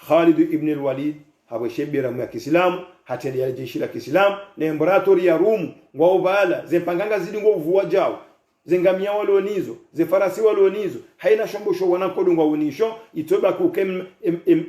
Khalid ibn al-Walid habweshe beramu ya Kiislamu hateli ya jeshi la Kiislamu na imperatori ya Rumu ngwao bala zempanganga zidi ngo uvuwa jao zengamia walonizo zefarasi walonizo haina shombosho wanakodungwa unisho itoba kukem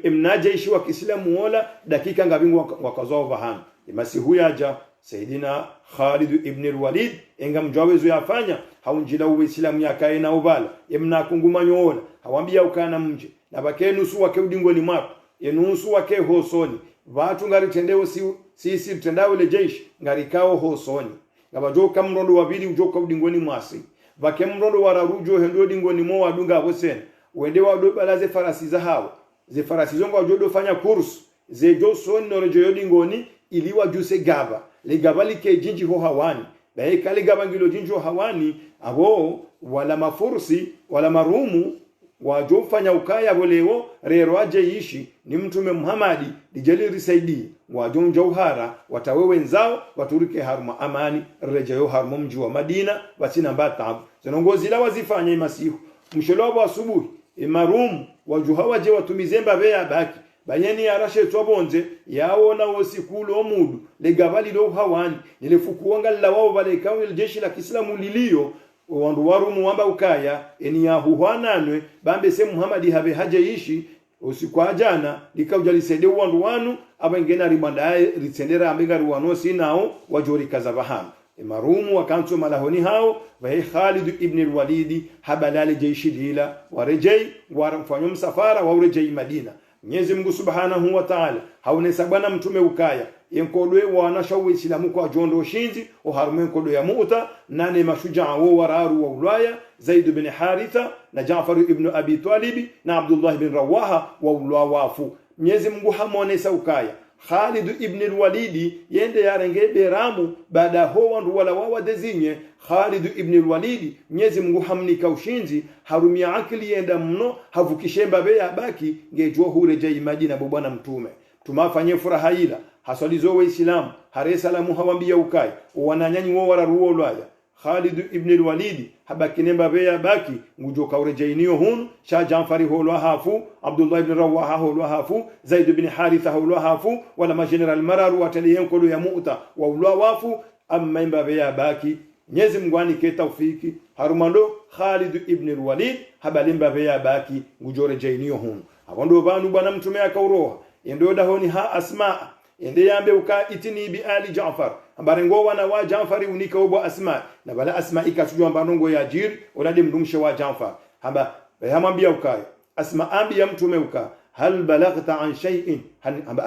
emnajeshi wa Kiislamu wala dakika ngabingu wakazao vahana imasi huyaja Saidina Khalid ibn al-Walid enga mjawezo yafanya haunjila uislamu yakae na ubala yemna kungumanyo wala hawambia ukana mje na bakenusu wake udingoni mwako yenusu wake hosoni watu ngari tendeo sisi tendao le jeshi ngari kao hosoni ngabajoka mrondo wabili ujoka udingoni mwasi vake mrondo wararujo hendo dingoni mo wadunga bosene wende wadobalaze farasi za hawo ze farasi zongo wajodo fanya kursu ze josoni norejo yodingoni iliwa juse gaba le gaba like jinji ho hawani bae kale gaba ngilo jinji ho hawani abo wala mafursi wala marumu wajofanya ukaya bolewo rero aje ishi ni mtume Muhammadi dijeli risaidi wajonja uhara watawe wenzao waturike haruma amani rejeyo haruma mji wa Madina basina mbatabu zinongozi la wazifanya imasihu mshelo wa asubuhi marumu wajuhawaje watumizemba beya baki bayeni arashe twabonze yaona wosikulu omudu legabali do hawani nilifukuanga la wao bale kawo jeshi la Kiislamu lilio wandu warumu wamba ukaya eni ya huhananwe bambe se Muhammadi habe haje ishi usikwa jana likaujalise wandu wanu abangena rimandae ritendera amenga ruwano sinao wajori kazabahana marumu wakanto malahoni hao wa Khalid ibn al-Walid habalale jeshi dila warejei waramfanyo msafara wa urejei Madina. Mwenyezi Mungu Subhanahu wa Ta'ala haunesa bwana mtume ukaya yenkodwe wanasha uislamu kwa jondo shinzi oharume nkodo ya Mu'ta nane mashujaa wo wararu wa ulaya Zaid ibn Haritha na Jaafar ibn Abi Talib na Abdullah ibn Rawaha wa ulwa wafu. Mwenyezi Mungu hamonesa ukaya Khalid ibn al-Walid yende yarenge beramu baada ho wandu wala wawa dezinye Khalid ibn al-Walid Mwenyezi Mungu hamnika ushinzi harumia akili yenda mno havukishemba be abaki ngejwa hurejei Madina bwana mtume tumafanye furaha ila hasalizo waislamu hare salamu hawambia ukai wananyanyi wo wararuo lwaya Khalid ibn al-Walid habakinemba be abaki ngujoka urejeinio hun sha Jaafar holwa hafu Abdullah ibn Rawaha holwa hafu Zaid ibn Haritha holwa hafu wala majeneral mararu wataliyen kodo ya Mu'ta wa ulwa wafu amma imba be abaki Mwenyezi Mungu anike taufiki harumando Khalid ibn al-Walid habalimba be abaki ngujore jainio hun abondo banu bwana mtume akauroha endo dahoni ha Asma ende yambe uka itini bi ali Jaafar ambarengo wana wa Jaafar unika obo Asma na bala Asma ikatujwa mbanongo ya jir olade mdumshe wa Jaafar hamba bayamwambia uka Asma ambi ya mtume uka hal balagta an shay'in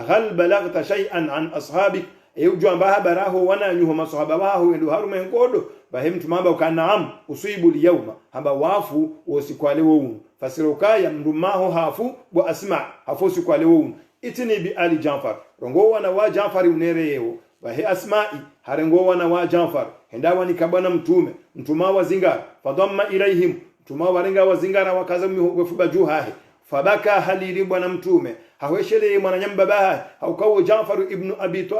hal balagta shay'an an ashabik ejwa mbaha baraho wana nyuho masahaba wao endo harume ngodo bahem tumamba ukanaam usibu liyawma hamba wafu wosikwale wo fasirokaya mrumaho hafu wa Asma hafu sikwale wo itini bi ali Jaafar rongo wana wa Jaafar unereyo bahe Asma'i harengo wana wa Jaafar hendawa ni kabana mtume mtuma wa zingara fadhamma ilaihim mtuma warenga wa zingara wakaza mwefuba juhahe fabaka halili bwana mtume haweshele mwana nyamba baha haukawo Jaafar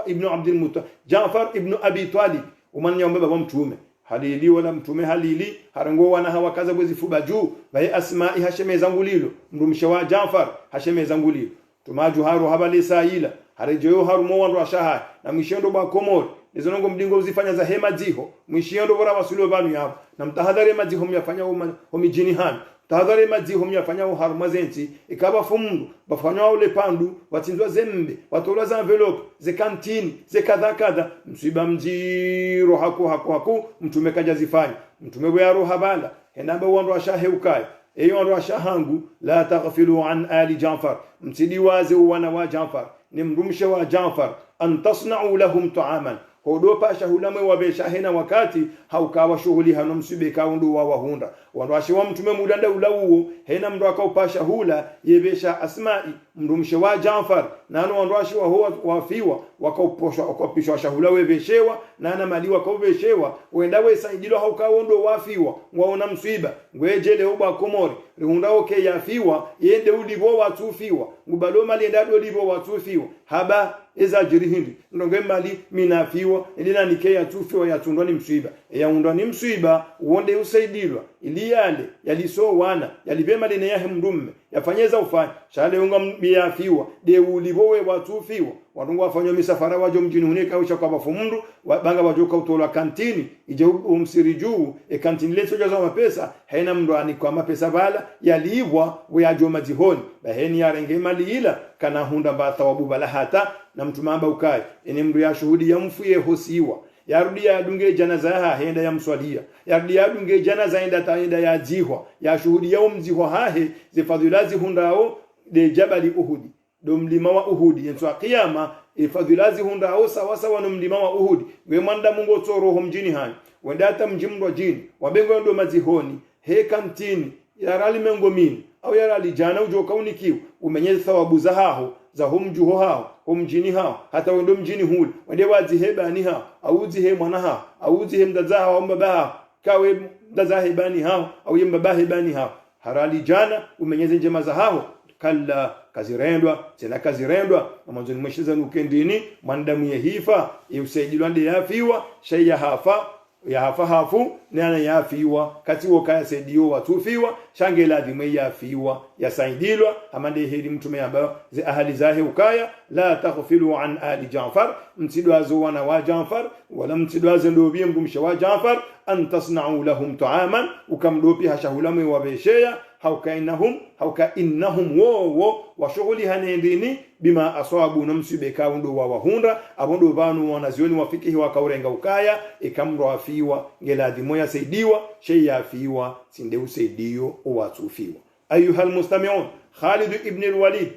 ibn Abdul Muttalib Jaafar ibn Abi Talib umanya nyamba baba mtume halili wala mtume halili harengo wana hawakaza bwezifuba juu bahe Asma'i hashemeza ngulilo mrumshe wa Jaafar hashemeza ngulilo tumaju haru habali saila harejeyo haru mwandu ashaha na mishendo ba komori nizonongo mdingo uzifanya za hema ziho mishendo bora wasulio banu yao na mtahadhari maziho myafanya homijini han tahadhari maziho myafanya haru mazenti ikaba fumundu bafanya ule pandu watinzwa zembe watola za envelope ze kantini ze kadha msiba mjiro haku mtume kaja zifanya mtume wa roho habala enamba wandu ashahe ukaya eyo wandu ashahangu la taghfilu an ali Jaafar msidiwaze wana wa Jaafar ni mrumshe wa Jaafar an tasna'u lahum ta'aman hodopa shahulamwe wabesha hena wakati haukawa shughuli hano msibe kaundu wa wahunda wanwashi wa mtume mudanda ulauo hena mndo akaupasha hula yebesha Asma'i mrumshe wa Jaafar nano wanwashi wa huwa wafiwa wakapishwa shahula webeshewa nana mali wakobeshewa wenda wesaidilo haukawa ndo wafiwa waona msiba ngwejele oba komori rihunda oke yafiwa yende ulibo watufiwa ngubalo mali ndado ulibo watufiwa haba eza jirihindi ndonge mali minafiwa ndina nikeya tufiwa ya tundwa ni msiba ya undwa ni msiba uonde usaidilwa ili yale yaliso wana yalivema lene yahe mdumme yafanyeza ufanya shale unga mbiafiwa de ulibowe watufiwa watungu wafanywa misafara wajo mjini huneka usha kwa bafumundu banga wajoka utola kantini ije umsiri juu kantini leto jazo mapesa haina mndo ani kwa mapesa bala yalibwa weajo majihoni baheni ya renge mali ila kana hunda ba thawabu bala hata na mtumamba ukai ene mndo ya shuhudi ya mfuye hosiwa yarudi ya dunge janaza henda ya mswalia yarudi ya dunge janaza henda ya jihwa ya shuhudi ya mjihwa hahe zifadhilazi hundao de jabali uhudi do mlima wa uhudi yenso kiyama ifadhilazi hundao sawa sawa no mlima wa uhudi we manda mungu tsoro mjini hani wendata mjimdo jini wabengo ndo mazihoni he kantini yarali mengo mini au yarali jana ujo kaunikiwa umenyeza thawabu za hao za humjuho hao humjini hao hata wendo mjini huli wende wazihebani hao auzihe mwana hao auzihe mdaza hao mbaba hao kawe mdaza hebani hao au mbaba hebani hao harali jana umenyeza njema za hao kalla kazirendwa tena kazirendwa mwanzo ni mwishiza nukendini mandamu ya hifa yusaidilwande yafiwa shayya hafa ya hafu nana yafiwa katiwo kaya saidiyo watufiwa shange ladhime yafiwa yasaidilwa amande heri mtume ambayo zi ahali zahe ukaya la taghfilu an ali Jaafar mtidwazo wana wa Jaafar wala mtidwazo ndobi mgumsha wa Jaafar an tasna'u lahum ta'aman ukamdopi hashahulamu wabeshea hauka innahum wo wa shughuli hanendini bima asabu namsibeka ndo wa wahunda abondo banu wanazioni wafikihi wakaurenga ukaya ikamro afiwa ngeladi moya saidiwa shay afiwa sinde usaidio watufiwa ayuha almustami'un Khalid ibn al-Walid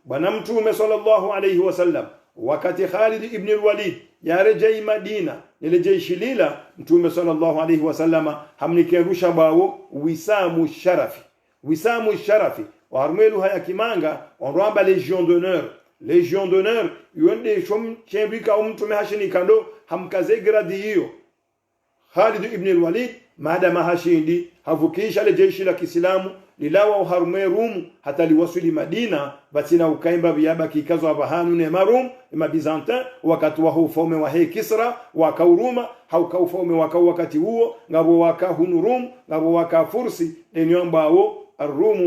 bwana mtume sallallahu alayhi wasallam wakati Khalid ibn al-Walid yarejei Madina ile jeshi lila mtume sallallahu alayhi wasallama hamnikerusha bawo wisamu sharafi warmelu haya kimanga onramba legion d'honneur yonde shom chembika mtume hashini kando hamkaze gradi hiyo Khalid ibn al-Walid maadama hashindi havukisha ile jeshi la Kiislamu lilawa uharume Rum hata liwasili Madina batina ukaimba biyaba kikazo abahanu ne marum ma Byzantin wakati wa ufalme wa Kisra wakauruma haukaufume wakati huo ngabo wakahunu Rum ngabo wakafursi enyambao الروم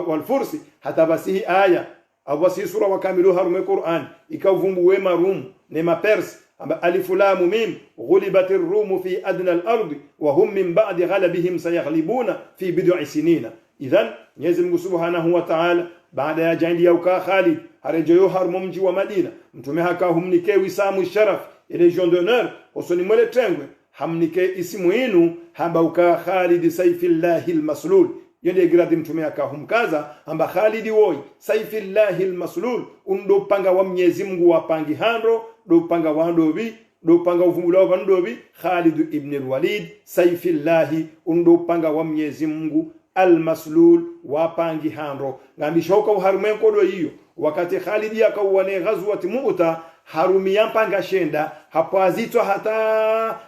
والفرس حتى بسيه آية أو بسيه سورة وكاملوها رمي القرآن يكوفون وما روم نما بيرس ألف لام ميم غلبت الروم في أدنى الأرض وهم من بعد غلبهم سيغلبون في بضع سنين إذن يزم سبحانه وتعالى بعد يجعل يوكا خالد هرجيو هرممجي ومدينة متمها كهم نكي وسام الشرف إلى جون دونر وصني مولي تنغو هم نكي اسمه هبوكا خالد سيف الله المسلول yende gradi mtume akahumkaza amba Khalidi woi saifillahi almaslul undo panga wa Mwenyezi Mungu wapangi handro do panga wandobi do panga uvumbulao wandobi Khalid ibn al-Walid saifillahi undo panga wa Mwenyezi Mungu almaslul wapangi handro ngambishoka uharume kodo hiyo wakati Khalid akauwane ghazwat Mu'ta harumia mpanga shenda hapazitwa hata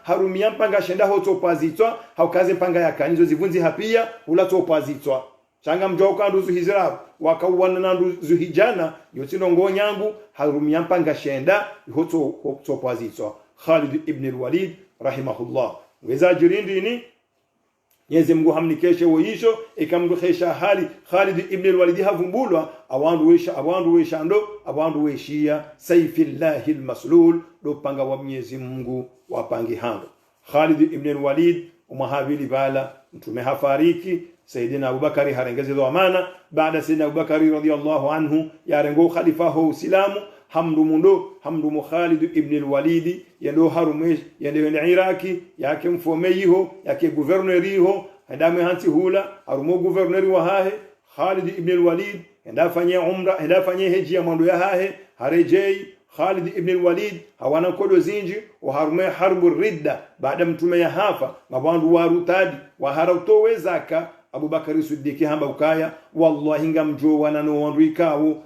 harumia mpanga shenda hotopazitwa haukaze mpanga yakanizo zivunzi hapia ulatopazitwa changa mjoka nduzu hizira wakauwana na nduzu hijana yotino ngonyangu harumia mpanga shenda hotopazitwa Khalid ibn al-Walid rahimahullah weza jirindini Nyezi Mungu hamnikeshe woyisho ikamdukhesha hali Khalid ibn al-Walid havumbulwa awandu weshia saifillahi al-maslul do panga wa Mwenyezi Mungu wapangi hando Khalid ibn al-Walid umahabili bala mtume hafariki Sayyidina Abubakari harengeze do amana baada Sayyidina Abubakari radiyallahu anhu yarengo khalifa ho Uislamu hamdumu Khalid ibn al-Walid yendo harume yendo Iraki yake mfomeyiho yake gouverneriho ndame hanti hula harumo gouverneri wa hahe Khalid ibn al-Walid ndafanye umra ndafanye hiji ya mando ya hahe harejei Khalid ibn al-Walid hawana kodo zinji wa harume harbu ridda baada mtume ya hafa mabandu warutadi wa harautowe zaka Abubakari Siddiq hamba ukaya wallahi ngamjo wanano wanrikao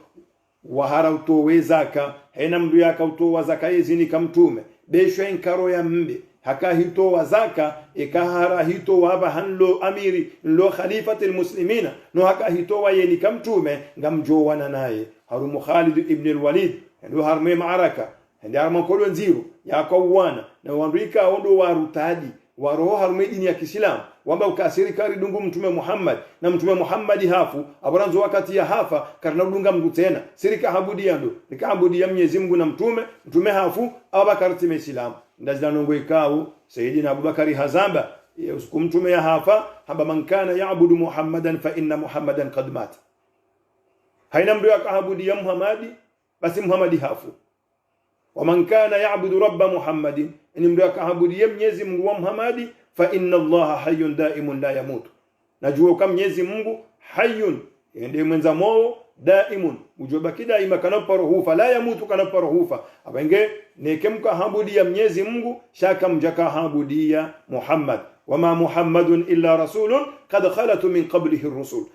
wahara utowe zaka hena mdu yaka utowa zaka yezini kamtume besho enkaro ya mbe haka hitowa zaka ikahara hitowa haba hanlo amiri lo khalifati almuslimina no haka hitowa yeni kamtume ngamjowana naye harumu Khalid ibn al-Walid ndo harme maaraka ndi harma kolon zero yakawana na wanrika ondo warutadi waroho harume dini ya Kiislamu wamba ukasiri kari dungu mtume Muhammad na mtume Muhammad hafu abaranzo wakati ya hafa karna dunga mndu tena sirika habudi yando nikabudi ya Mwenyezi Mungu na mtume hafu Abubakar time Islam ndazina nongo ikao Sayyidina Abubakari hazamba usiku mtume ya hafa hamba man kana ya'budu Muhammadan fa inna Muhammadan qad mat haina mndu akahabudi ya Muhammadi basi Muhammadi hafu wa man kana ya'budu rabba Muhammadin ni mndu akahabudi ya Mwenyezi Mungu wa Muhammadi fa inna Allaha hayyun daimun la yamut najua kama Mwenyezi Mungu hayyun ndiye mwenza moo daimun ujobaki daima kanaparo hufa la yamutu kanaparo hufa abenge nekemka habudi ya Mwenyezi Mungu shaka mjaka habudi ya Muhammad wama Muhammadun illa rasulun qad khalat min qablihi ar-rusul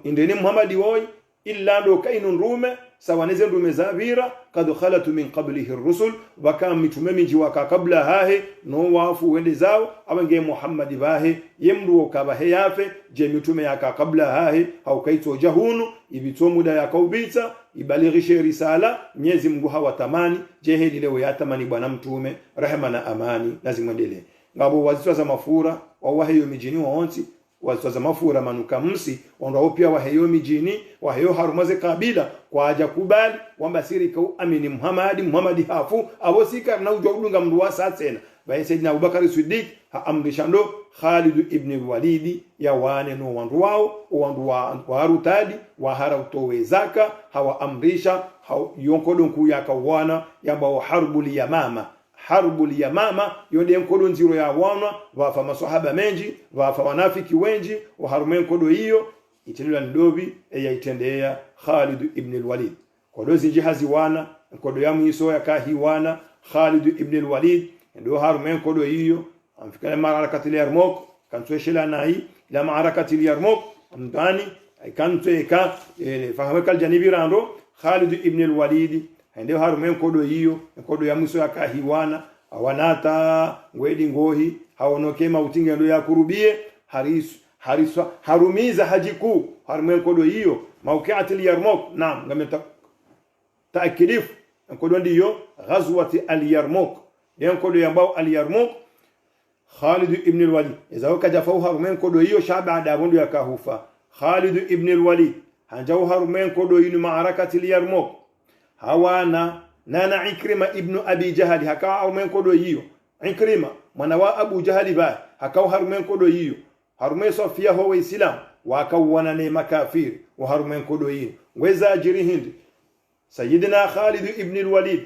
indeni Muhammadi woy illa do kainun rume sawaneze ndume zavira kad khalat min qablihi ar-rusul waka mitume minji waka kabla hahe no wafu wende zao abange Muhammad bahe yemdu okabahe yafe je mitume yaka kabla hahe au kaito jahunu ibito muda yakaubita ibalighishe risala Mwenyezi Mungu hawatamani je hili leo yatamani bwana mtume rehema na amani lazimwendelee ngabo wazitwa za mafura wawaheyo mijini waonti wazaza mafura manuka msi ondao pia waheyo mijini waheyo harumaze kabila kwa aja kubali wamba sirika amini Muhammadi hafu abosika na ujodunga mndu wasa tena baye Sayyidina Abubakar Siddiq amrishando Khalid ibn Walid ya wane no wandu wao wandu wa harutadi wa harautowe zaka hawa amrisha yonkodonku yakawana yamba harbul yamama yode nkodo nziro ya wana wafa maswahaba menji wafa wanafiki wenji waharume nkodo hiyo itenula ndobi yaitendea Khalid ibn al-Walid kodo zinjihazi wana nkodo ya mwiso ya kahiwana Khalid ibn al-Walid ndio harume nkodo hiyo amfikana maarakati al-Yarmouk kantueshela nai la maarakati al-Yarmouk mdani kantueka fahameka aljanibi rando Khalid ibn al-Walid ndio harume nkodo hiyo nkodo ya mwiso ya kahiwana awanata ngwedi ngohi haonoke mautinga ndio yakurubie harumiza hajiku harume nkodo hiyo maukiati al-Yarmouk naam ngameta taakidif nkodo ndiyo ghazwati al-Yarmouk nkodo ya mbao al-Yarmouk Khalid ibn al-Walid izao kajafau harume nkodo hiyo shaba adabondo yakahufa Khalid ibn al-Walid hanjau harume nkodo hiyo maarakati al-Yarmouk hawana nana Ikrima ibn Abi Jahal hakawa harume nkodo hiyo Ikrima mwana wa Abu Jahal ba hakawa harume nkodo hiyo harume Sofia ho Islam wakawana ne makafiri wa harume nkodo hiyo weza ajiri hindi Sayyidina Khalid ibn al-Walid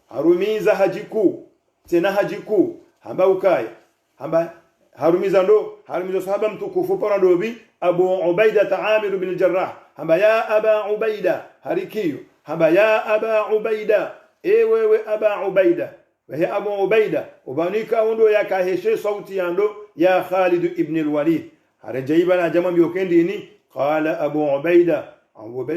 harumiza hajiku tena hajiku hamba ukaya hamba harumiza sahaba mtukufu paradobi Abu Ubaida Amir bin al-Jarrah hamba ya Aba Ubaida harikiyo hamba ya Aba Ubaida ewewe Aba Ubaida wahe Abu Ubaida ubanika ndo yakaheshe sauti yando ya Khalid ibn al-Walid harejaiba na jamaa biokendi ni qala Abu Ubaida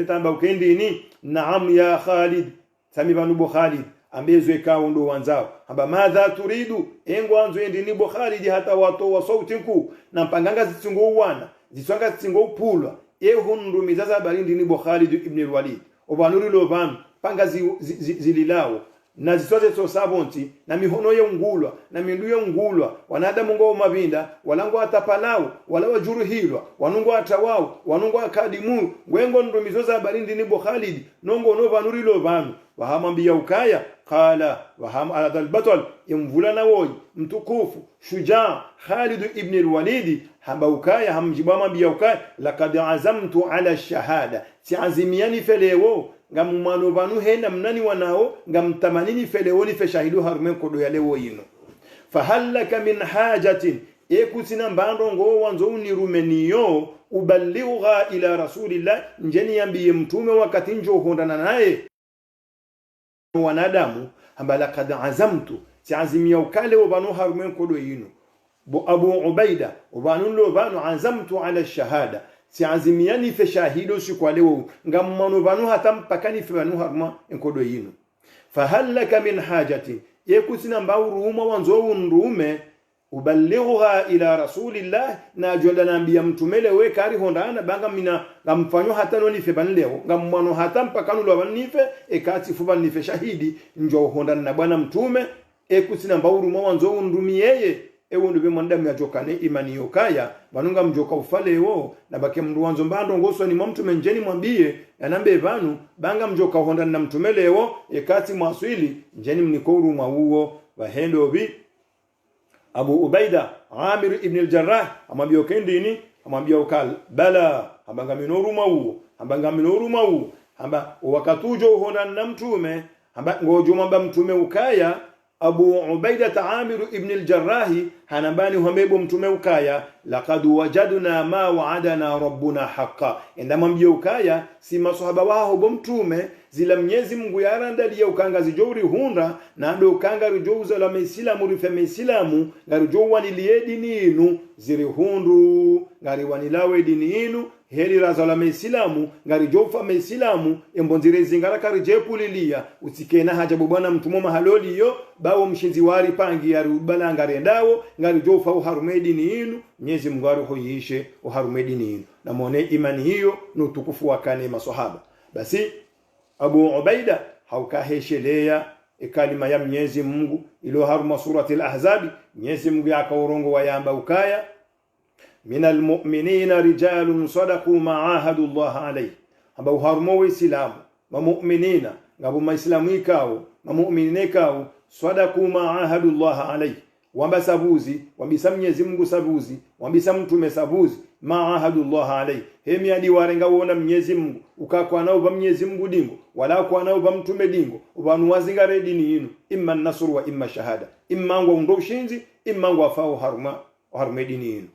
amba ukendi ni naam ya Khalid samibanu Khalid ambezwe kao ndo wanzao amba madha turidu engwanzo endi ni Khalid hata wato wa sauti nku na mpanganga zitsingo uwana zitswanga zitsingo upulwa ehundu mizaza barindi ni Khalid ibn al-Walid obanuri loban panga zililao na zitwaze to sabonti na mihono ye ngulwa na mindu ye ngulwa wanadamu ngo mabinda walango atapalao wala wajuruhilwa wanungo atawao wanungo akadimu wengo ndo mizoza barindi ni Khalid nongo no banuri lobanu wahamambia ukaya qala waham ala al-batal yamvulana woy mtukufu shujaa Khalid ibn al-Walid hamba ukaya hamjibama bia ukaya laqad azamtu ala ash-shahada si azimiani felewo ngamumano banu hena mnani wanao ngamtamanini felewo ni fe shahidu harume kodo ya lewo yino fahallaka min hajatin ekutina mbando ngo wanzo unirumeniyo ubaligha ila rasulillah njeni yambiye mtume wakati njo hondana naye wanadamu hamba laqad azamtu si azimia ukale wabanu harume kodo yino Abu Ubaida wabanu lo banu azamtu ala shahada si azimiani fe shahido sikwa lewo ngammano banu hatampakani fe banu harma enkodo yino fahallaka min hajati yekutina mbawuruma wanzo unrume ubaligha ila rasulillah na jola nambia mtumele we kari hondana banga mina ngamfanyo hata noni fe banleho ngammano hatampakanu lo banife ekati fuba nife shahidi njo hondana na bwana mtume ekutina mbawuruma wanzo unrumi yeye ewo ndo bemanda mjokane imani yokaya banunga mjoka ufalewo na bake mndu wanzo mbando ngoso ni mtume njeni mwambie yanambe vanu banga mjoka honda na mtumelewo ekati mwaswili njeni mnikoru mwauo bahendo bi Abu Ubaida Amir ibn al-Jarrah amwambia kendini amwambia ukal bala ambanga minoru mwauo amba wakatujo honda na mtume amba ngojo mwamba mtume ukaya Abu Ubaida Amir ibn al-Jarrah hanambani humebo mtume ukaya laqad wajadna ma wa'adana rabbuna haqqan endama mbio ukaya si maswahaba wao bo mtume zila Mwenyezi Mungu yarandalia ukanga zijori hunda na ndo ukanga rujouza la mesilamu rife mesilamu ngarujo wanilie dini inu ziri hundu ngari wanilawe dini inu heri raza la mesilamu ngari jofa mesilamu embonzire zingara karijepulilia usikena haja bwana mtumo mahaloli yo bawo mshinzi wari pangi ya rubala ngari ndawo ngari jofa uharume dini inu Mwenyezi Mungu aruhoyishe uharume dini inu na muone imani hiyo ni utukufu wa kane maswahaba basi Abu Ubaida haukaheshelea kalima ya Mwenyezi Mungu ilo haruma surati al-Ahzab Mwenyezi Mungu yakaurongo wayamba ukaya minal mu'minina rijalun sadaqu ma'ahadu Allah alayhi amba uharuma waislamu ma mu'minina ngabo maislamu ikao ma mu'minine kao sadaqu ma'ahadu Allah alayhi wamba sabuzi wambisa Mwenyezi Mungu sabuzi wambisa mtume sabuzi ma'ahadu Allah alayhi hemi adi warenga wona Mwenyezi Mungu ukakwa nao ba Mwenyezi Mungu dingo wala kwa nao ba mtume dingo ubanu wazinga redini yinu imma nasru wa imma shahada imma ngo ndoshinzi imma ngo afao haruma dini yinu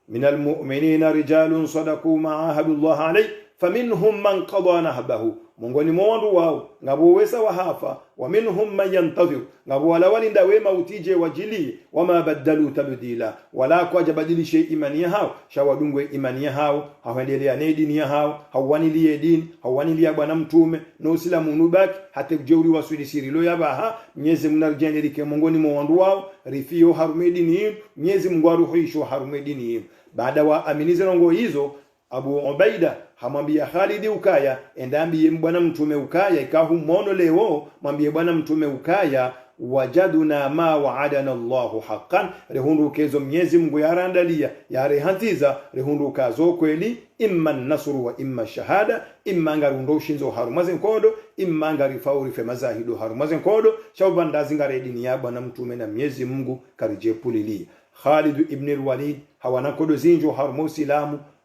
minal mu'minina rijalun sadaqu ma'ahadu Allah alayhi faminhum man qada nahbahu mongoni mwandu wao ngabo wesa wahafa wa minhum man yantazir ngabo wala walinda wema utije wajili wama badalu tabdila wala kwa jabadilishe imani yao shawadungwe imani yao hawaendelea na dini yao hawanilie dini hawanilia bwana mtume no uislamu nubaki hata jeuri wasuli sirilo yabaha Mwenyezi Mungu arjenelike mongoni mwandu wao rifio harume dini Mwenyezi Mungu aruhisho harume dini baada wa aminize rongo hizo Abu Ubaida hamwambia Khalid ukaya endambiye bwana mtume ukaya ikahu mono leo mwambie bwana mtume ukaya wajaduna ma wa'adana Allahu haqqan rehundu kezo Mwenyezi Mungu yarandalia yarehantiza rehundu kazo kweli imma nasru wa imma shahada imma ngarundo shinzo harumazen kodo imma ngari fauri fe mazahido harumazen kodo shaubandazi ngare dini ya bwana mtume na Mwenyezi Mungu karijepulilia Khalid ibn al-Walid hawana kodo zinjo harumo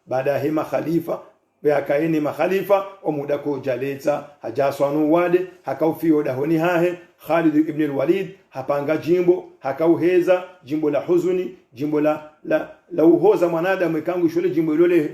baada hema khalifa beakaeni makhalifa omudako jaleta hajaswanu wade hakaufio dahoni hahe Khalid ibn al-Walid hapanga jimbo hakauheza jimbo la huzuni jimbo la uhoza mwanadamu ikangu shule jimbo ilole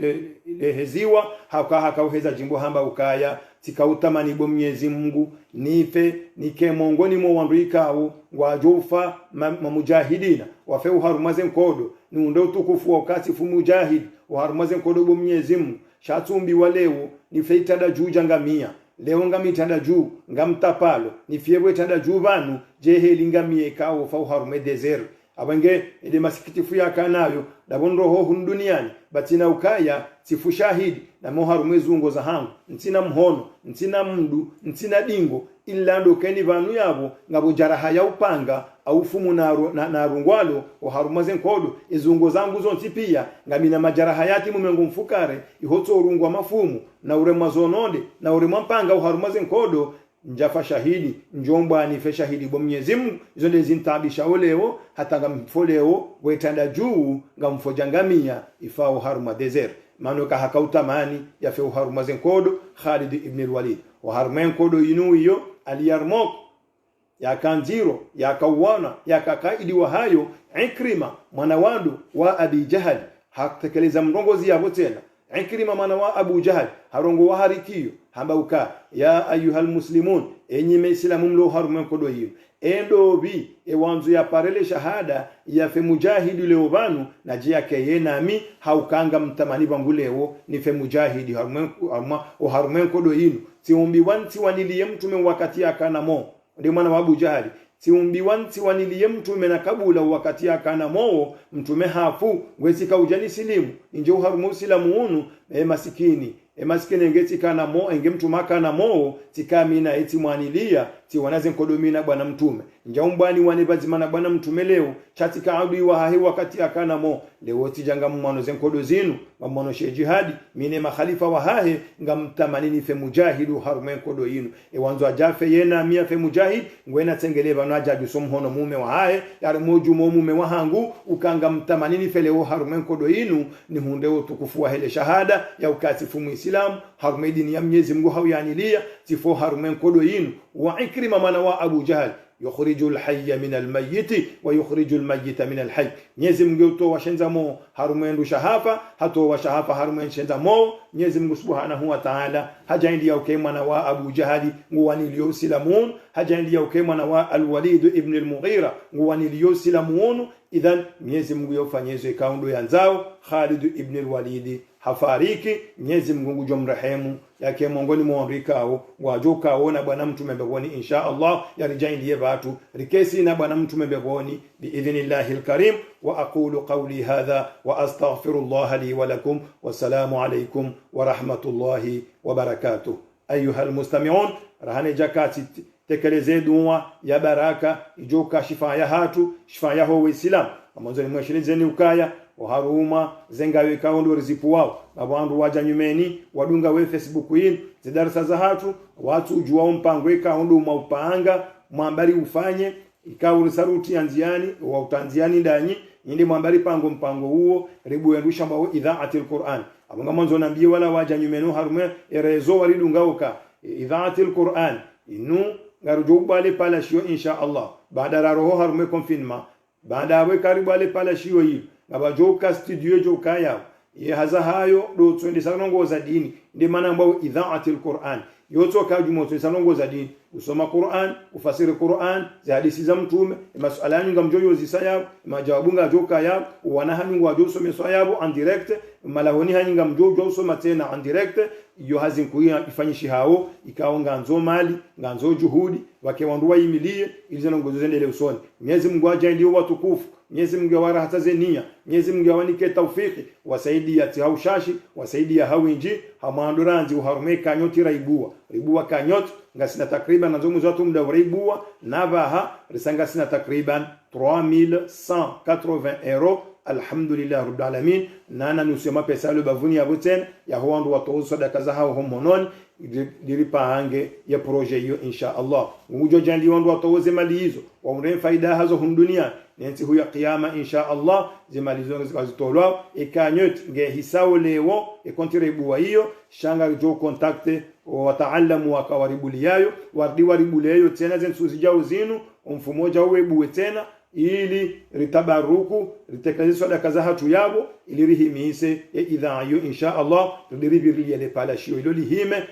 leheziwa hakauheza jimbo hamba ukaya tikautamani bo Mwenyezi Mungu nife nike mongoni mwa wandikao wajofa mamujahidina wafeu harumazen kodo ni ndo utukufu wakati fu mujahid harumazen kodo bo Mwenyezi Mungu shatumbi waleo ni feitada juu jangamia leo ngamitanda juu ngamtapalo ni fiebwe tada juu banu jehe ngamie kao fa harume desert abange ile masikitifu yakanayo dabondo ho duniani batina ukaya sifu shahidi na moharume zungo za hangu ntina mhono ntina mdu ntina dingo illa ndo keni banu yabo ngabo jaraha ya upanga au fumu na rungwalo oharumazen kodo izungo zangu zonti pia ngamina majaraha yati mumengo mfukare ihotso urungwa mafumu na uremwa zononde na uremwa mpanga oharumazen kodo njafa shahidi njomba ni fe shahidi bo Mwenyezi Mungu izo ndezi ntabisha oleo hata ngamfoleo wetanda juu ngamfoja ngamia ifao haruma desert manoka hakautamani ya fe harumazen kodo Khalid ibn al-Walid wa harumen kodo inu hiyo aliyarmok ya kanziro ya kawana ya kakaidi wa hayo Ikrima mwanawandu wa Abi Jahal hatekeleza mrongozi yabo tena Ikrima mwana wa Abu Jahal harongo wa harikio hambauka ya ayuhal muslimun enyi maislamu mlo harumen kodo hiyo endo bi ewanzu ya parele shahada ya fe mujahidi leobanu na jia keye nami haukanga mtamani banguleo ni fe mujahidi harumen kodo hiyo tiumbi wanti wanilie mtume wakati akana mo ndio maana wa Abu Jahali tiumbi wanti wanilie mtume na kabula wakati akana mo mtume hafu ngwesika ujani silimu injo harumu silamu unu masikini ngeti kana mo enge mtu makana mo tikamina eti mwanilia ti wanaze nkodomina bwana mtume njaumbani wanebazimana bwana mtume leo chati kaadui wa hahi wakati akana mo leo tijanga mmano zenkodo zinu mmano she jihadi mine makhalifa wa hahi ngamtamanini fe mujahidu harumen kodo yinu wanzo ajafe yena mia fe mujahid ngwena tengeleba na jaju somhono mume wa hahi yare moju mume wa hangu ukanga mtamanini fe leo harumen kodo yinu ni hunde utukufu wa hele shahada ya ukasifu muislam harume dini ya Mwenyezi Mungu hauyanilia tifo harumen kodo yinu wa Ikrima mana wa Abu Jahal yukhrijul hayya min almayyit wa yukhrijul mayyita min alhayy Mwenyezi Mungu utoa shenza mo harumendu shahafa hatoa shahafa harumen shenza mo Mwenyezi Mungu Subhanahu wa Ta'ala hajaindi ya ukemana wa Abu Jahali nguwani liyosilamun hajaindi ya ukemana wa Al-Walid ibn al-Mughira nguwani liyosilamun idhan Mwenyezi Mungu yofanyezo ikaundo yanzao Khalid ibn al-Walid hafariki Mwenyezi Mungu jomrehemu yake mongoni mwa Amerikao wajoka ona bwana mtume mbegoni insha Allah yarijaindie watu rikesi na bwana mtume mbegoni biidhnillahi alkarim wa aqulu qawli hadha wa astaghfirullah li wa lakum wassalamu alaykum wa rahmatullahi wa barakatuh ayuha almustami'un rahane jakati tekeleze dua ya baraka ijoka shifa ya hatu shifa ya ho Islam mwanzo ni mweshilizeni ukaya oharuma zengawe kaundo rizipu wao abantu waja nyumeni wadunga we Facebook yin zidarasa za hatu watu ujua mpango kaundo maupanga mwambari ufanye ikauri saruti anziani wa utanziani ndani indi mwambari mpango huo ribu yandusha mbao idhaatil Qur'an abanga mwanzo nabii wala waja nyumeni harume erezo walidunga uka idhaatil Qur'an inu ngarujubale pala shio insha Allah baada roho harume confinement baada we karibu ale pala shio hii ngabajoka studio joka yao ye haza hayo do twende sanongoza dini ndi maana ambao idhaatil Qur'an yoto kajumo twende sanongoza dini usoma Qur'an ufasiri Qur'an za hadithi za mtume masuala nyinga mjoyo zisaya majawabunga joka yao wanahanyu wajoso mesayabo en direct malahoni hanyinga mjojo usoma tena en direct iyo hazinkuia ifanyishi hao ikaonga nzo mali nganzo juhudi wake wanduwa imilie ili zanongozo zendele usoni Mwenyezi Mungu ajalie watukufu Mwenyezi Mungu awara hatazenia Mwenyezi Mungu awanike taufiki wasaidi ya tihaushashi wasaidi ya hawinji hamanduranzi uharumeka nyoti raibua kanyot ngasina takriban nazomu zote muda raibua navaha risanga sina takriban 3180 euro alhamdulillah rabbil alamin nana nusema pesa lo bavuni yaboten ya hoandu watozo sadaka za hao homonon diripange ya projet hiyo insha Allah ngujo jandi wandu watoze mali hizo waumre faida hazo hundunia nenti huya kiyama insha Allah zimalizo zikazitolwa ikanyot nge hisao lewo ekontirebuwa hiyo shanga jo contacte wataalamu wakawaribuliayo waribuliayo tena zensuzi jao zinu mfumoja uwebuwe tena ili ritabaruku ritekeleze sadaka za hatu yabo ili rihimise ya idhaa hiyo insha Allah tudiribirili le pala shio ilo lihime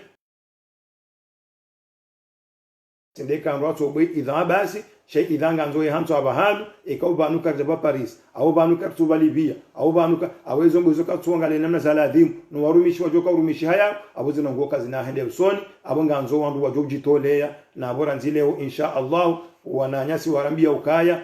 tendeka nroto bwe idhaa basi shay idanga nzoe hanto abahalu ekaubanuka kwa Paris au banuka kwa Libya au banuka awezo ngozo katsonga le namna zaladhimu no warumishi wajoka urumishi haya aboze ngoka zinahende usoni abonga nzo wandu wajojitolea na bora nzileo insha Allah wananyasi warambia ukaya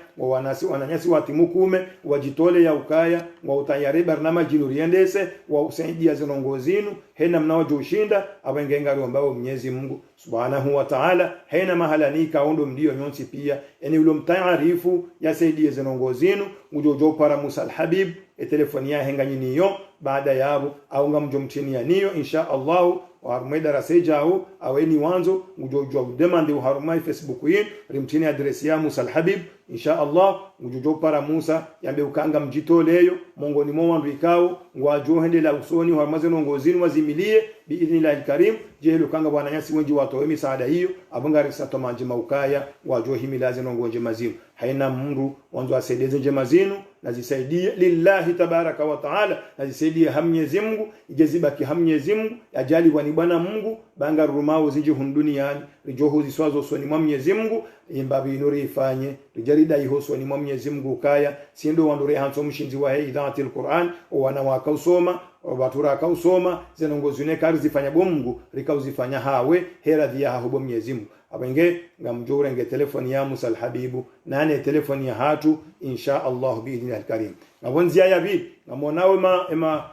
wananyasi watimukume wajitole ya ukaya wa utayari barnama jinuriendese wa usaidia zinongozinu hena mnaojo ushinda abengengari ambao Mwenyezi Mungu Subhanahu wa Ta'ala hena mahalani kaondo ndio nyonsi pia yani ulo mtaarifu ya saidie zinongozinu ujojo para Musa al-Habib telefoni ya henganyini yo baada yabo au ngamjomtini ya niyo insha Allah warumai darasa jao aweni wanzo ujojo demande uharumai Facebook yin rimtini adresi ya Musa al-Habib insha Allah ujojo para Musa yambe ukanga mjitoleyo mongoni mwa wandu ikao ngwajo hende la usoni uharumaze nongozini wazimilie biidhnillah al-karim jehelu kanga bwana nyasi wenji watoe misaada hiyo abangari sato manje maukaya wajo himilaze nongoje mazimu haina mndu wanzo asaideze njema zinu nazisaidie lillahi tabaraka wa taala nazisaidie Mwenyezi Mungu ijezibaki Mwenyezi Mungu ajali wani bwana Mungu banga rumao zinji hunduniani rijoho ziswazo soni mwa Mwenyezi Mungu imbabi nuri ifanye rijarida ihoso ni mwa Mwenyezi Mungu kaya siendo wandure hanso mshinzi wa idhaatil Qur'an wana wakausoma wabatura kausoma zenongozune kari zifanya bomungu rikauzifanya hawe heradhi ya haho Mwenyezi Mungu abenge ngamjore nge telefoni ya Musa al-Habibu nane telefoni ya hatu insha Allah biidhnillah al-karim ngabonzia ya bi ngamonawe ma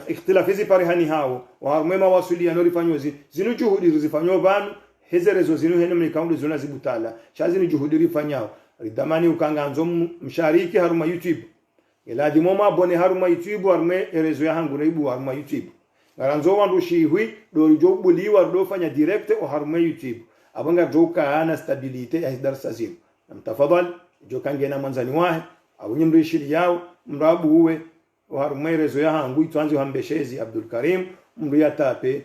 ikhtilafizi parihani hao wa mwema wasulia nori fanyozi zinu juhudi zifanywa banu heze rezo zinu hene mlikaundu zuna zibutala shazini juhudiri fanyao ridamani ukanganzo mshariki haruma YouTube eladi moma abone haruma YouTube haruma rezo ya hangu reibu haruma YouTube ngaranzo wandu shihwi dori jobuliwa do fanya direct o haruma YouTube abanga joka ana stabilite ya darasa zinu mtafadhali jokangena mwanzani wahe au nyimrishili yao mrabu uwe haruma rezo ya hangu itwanzi hambeshezi Abdul Karim mru ya tape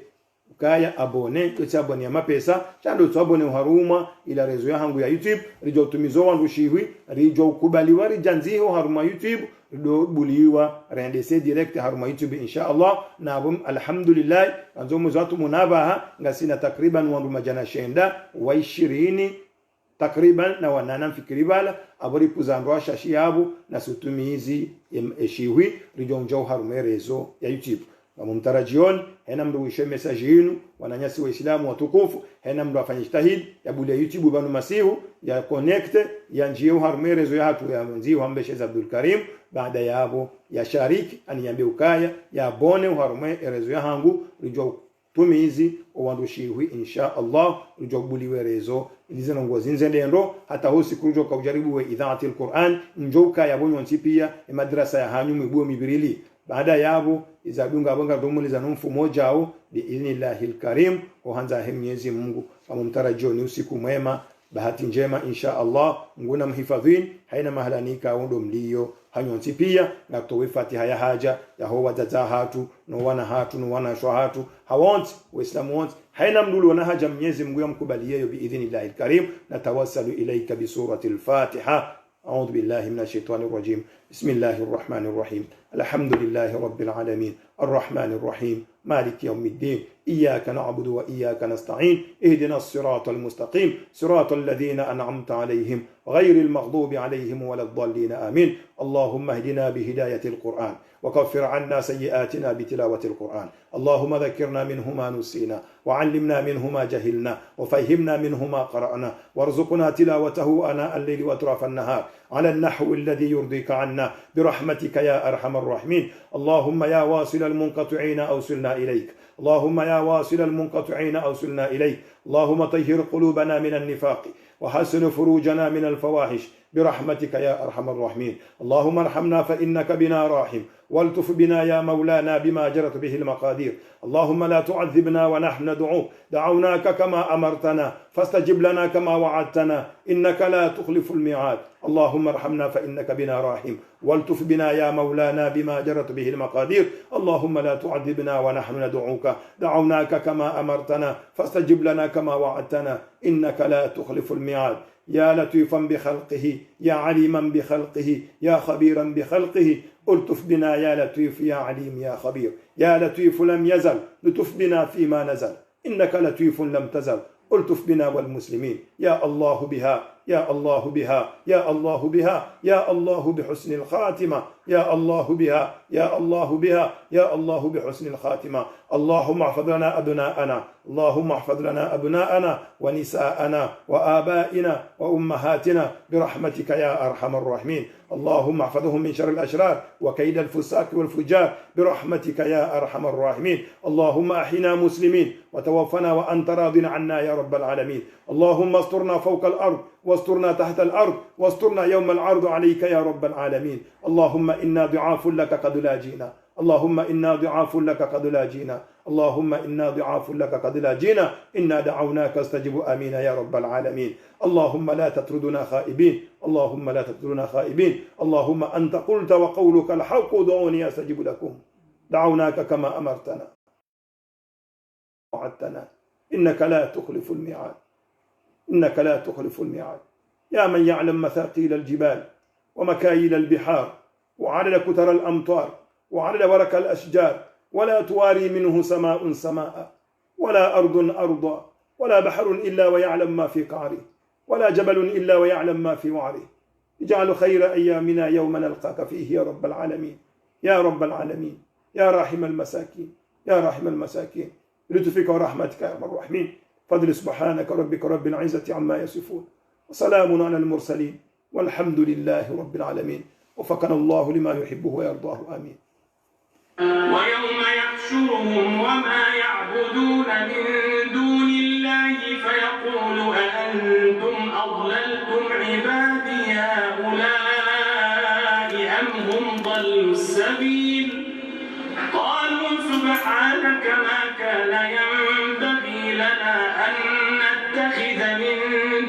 ukaya abone tutsi abone ya mapesa chando tsabone haruma ila rezo ya hangu ya YouTube rijo tumizo wandu shihwi rijo kubaliwa rijanziho haruma YouTube do buliwa rendese direct haruma YouTube insha Allah na abum alhamdulillah anzo muzatu munabaha ngasina takriban wandu majana shenda wa 20 takriban na wanana mfikiribala abori kuzandwa shashi yabo na sutumizi shihwi rijo njao haruma rezo ya YouTube mumtarajioni hena mdu wishe message yinu wananyasi waislamu watukufu hena mdu afanye jitahid ya buli ya YouTube banu masihu ya connect ya njio harumerezo ya hatu ya nzio hambesheza Abdul Karim baada ya abo ya shariki aniyambe ukaya ya bone harumerezo ya hangu rijo tumizi owandushihwi insha Allah rijo buliwe rezo ilizana ngozi nzendendo hata hosi kurujo ka ujaribu we idhaatil Qur'an njoka ya bonyo nsipia madrasa ya hanyu mibuo mibirili baada yabo izadunga bonga domuli za numfu moja au biidhnillahil karim ohanza Mwenyezi Mungu amumtarajoni usiku mwema bahati njema insha Allah nguna mhifadhin haina mahalanika undo mlio hanyonsi pia na kutowe fatiha ya haja ya ho wazaza hatu no wana shwa hatu hawonti waislamu wonti haina mdulu wana haja Mwenyezi Mungu yamkubalie biidhnillahil karim na tawassalu ilayka bi suratil fatiha. أعوذ بالله من الشيطان الرجيم بسم الله الرحمن الرحيم الحمد لله رب العالمين الرحمن الرحيم مالك يوم الدين إياك نعبد وإياك نستعين اهدنا الصراط المستقيم صراط الذين أنعمت عليهم غير المغضوب عليهم ولا الضالين آمين اللهم اهدنا بهداية القرآن وكفر عنا سيئاتنا بتلاوة القرآن اللهم ذكرنا منه ما نسينا وعلمنا منه ما جهلنا وفهمنا منه ما قرأنا وارزقنا تلاوته آناء الليل وأطراف النهار على النحو الذي يرضيك عنا برحمتك يا أرحم الراحمين اللهم يا واصل المنقطعين أوصلنا إليك اللهم يا واصل المنقطعين أوصلنا إليك اللهم طهر قلوبنا من النفاق وحسن فروجنا من الفواحش برحمتك يا أرحم الراحمين اللهم ارحمنا فإنك بنا راحم والتف بنا يا مولانا بما جرت به المقادير اللهم لا تعذبنا ونحن ندعوك دعوناك كما أمرتنا فاستجب لنا كما وعدتنا إنك لا تخلف الميعاد اللهم ارحمنا فإنك بنا راحم والتف بنا يا مولانا بما جرت به المقادير اللهم لا تعذبنا ونحن ندعوك دعوناك كما أمرتنا فاستجب لنا كما وعدتنا إنك لا تخلف الميعاد يا لطيفا بخلقه يا عليما بخلقه يا خبيرا بخلقه ألطف بنا يا لطيف يا عليم يا خبير يا لطيف لم يزل لطف بنا فيما نزل إنك لطيف لم تزل ألطف بنا والمسلمين يا الله بها يا الله بها يا الله بها يا الله بحسن الخاتمة يا الله بها يا الله بها يا الله بحسن الخاتمة اللهم احفظ لنا أبناءنا اللهم احفظ لنا أبناءنا ونساءنا وآبائنا وأمهاتنا برحمتك يا أرحم الراحمين اللهم احفظهم من شر الأشرار وكيد الفساق والفجار برحمتك يا أرحم الراحمين اللهم أحينا مسلمين وتوفنا وأنت راض عنا يا رب العالمين اللهم استرنا فوق الأرض واسترنا تحت الأرض واسترنا يوم العرض عليك يا رب العالمين اللهم إنا ضعاف لك قد لاجينا اللهم إنا ضعاف لك قد لاجينا اللهم إنا ضعاف لك قد لاجينا إنا دعوناك استجب آمين يا رب العالمين اللهم لا تطردنا خائبين اللهم لا تطردنا خائبين اللهم أنت قلت وقولك الحق ادعوني أستجب لكم دعوناك كما أمرتنا وعدتنا إنك لا تخلف الميعاد إنك لا تخلف الميعاد يا من يعلم مثاقيل الجبال ومكاييل البحار وعدد كتر الأمطار وعدد ورق الأشجار ولا تواري منه سماء سماء ولا أرض أرضا ولا بحر إلا ويعلم ما في قعره ولا جبل إلا ويعلم ما في وعره اجعل خير أيامنا يوم نلقاك فيه يا رب العالمين يا رب العالمين يا راحم المساكين يا راحم المساكين لطفك ورحمتك يا رب الراحمين فضل سبحانك ربك رب العزة عما يصفون وسلام على المرسلين والحمد لله رب العالمين وفقنا الله لما يحبه ويرضاه آمين. ويوم يحشرهم وما يعبدون من دون الله فيقول نتخذ من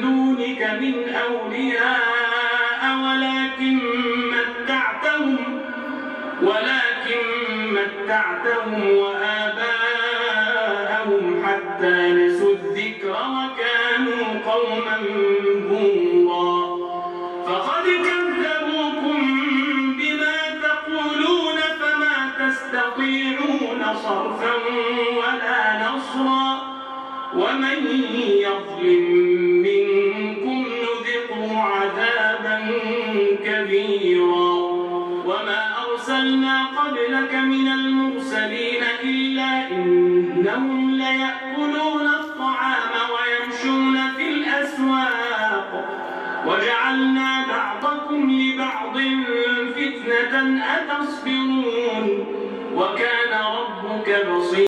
دونك من أولياء ولكن متعتهم وآباءهم حتى نسوا الذكر وكانوا قوما بورا فقد كذبوكم بما تقولون فما تستطيعون صرفا ولا نصرا ومن يظلم منكم نذقه عذابا كبيرا وما أرسلنا قبلك من المرسلين إلا إنهم ليأكلون الطعام ويمشون في الأسواق وجعلنا بعضكم لبعض فتنة أتصبرون وكان ربك بصيرا.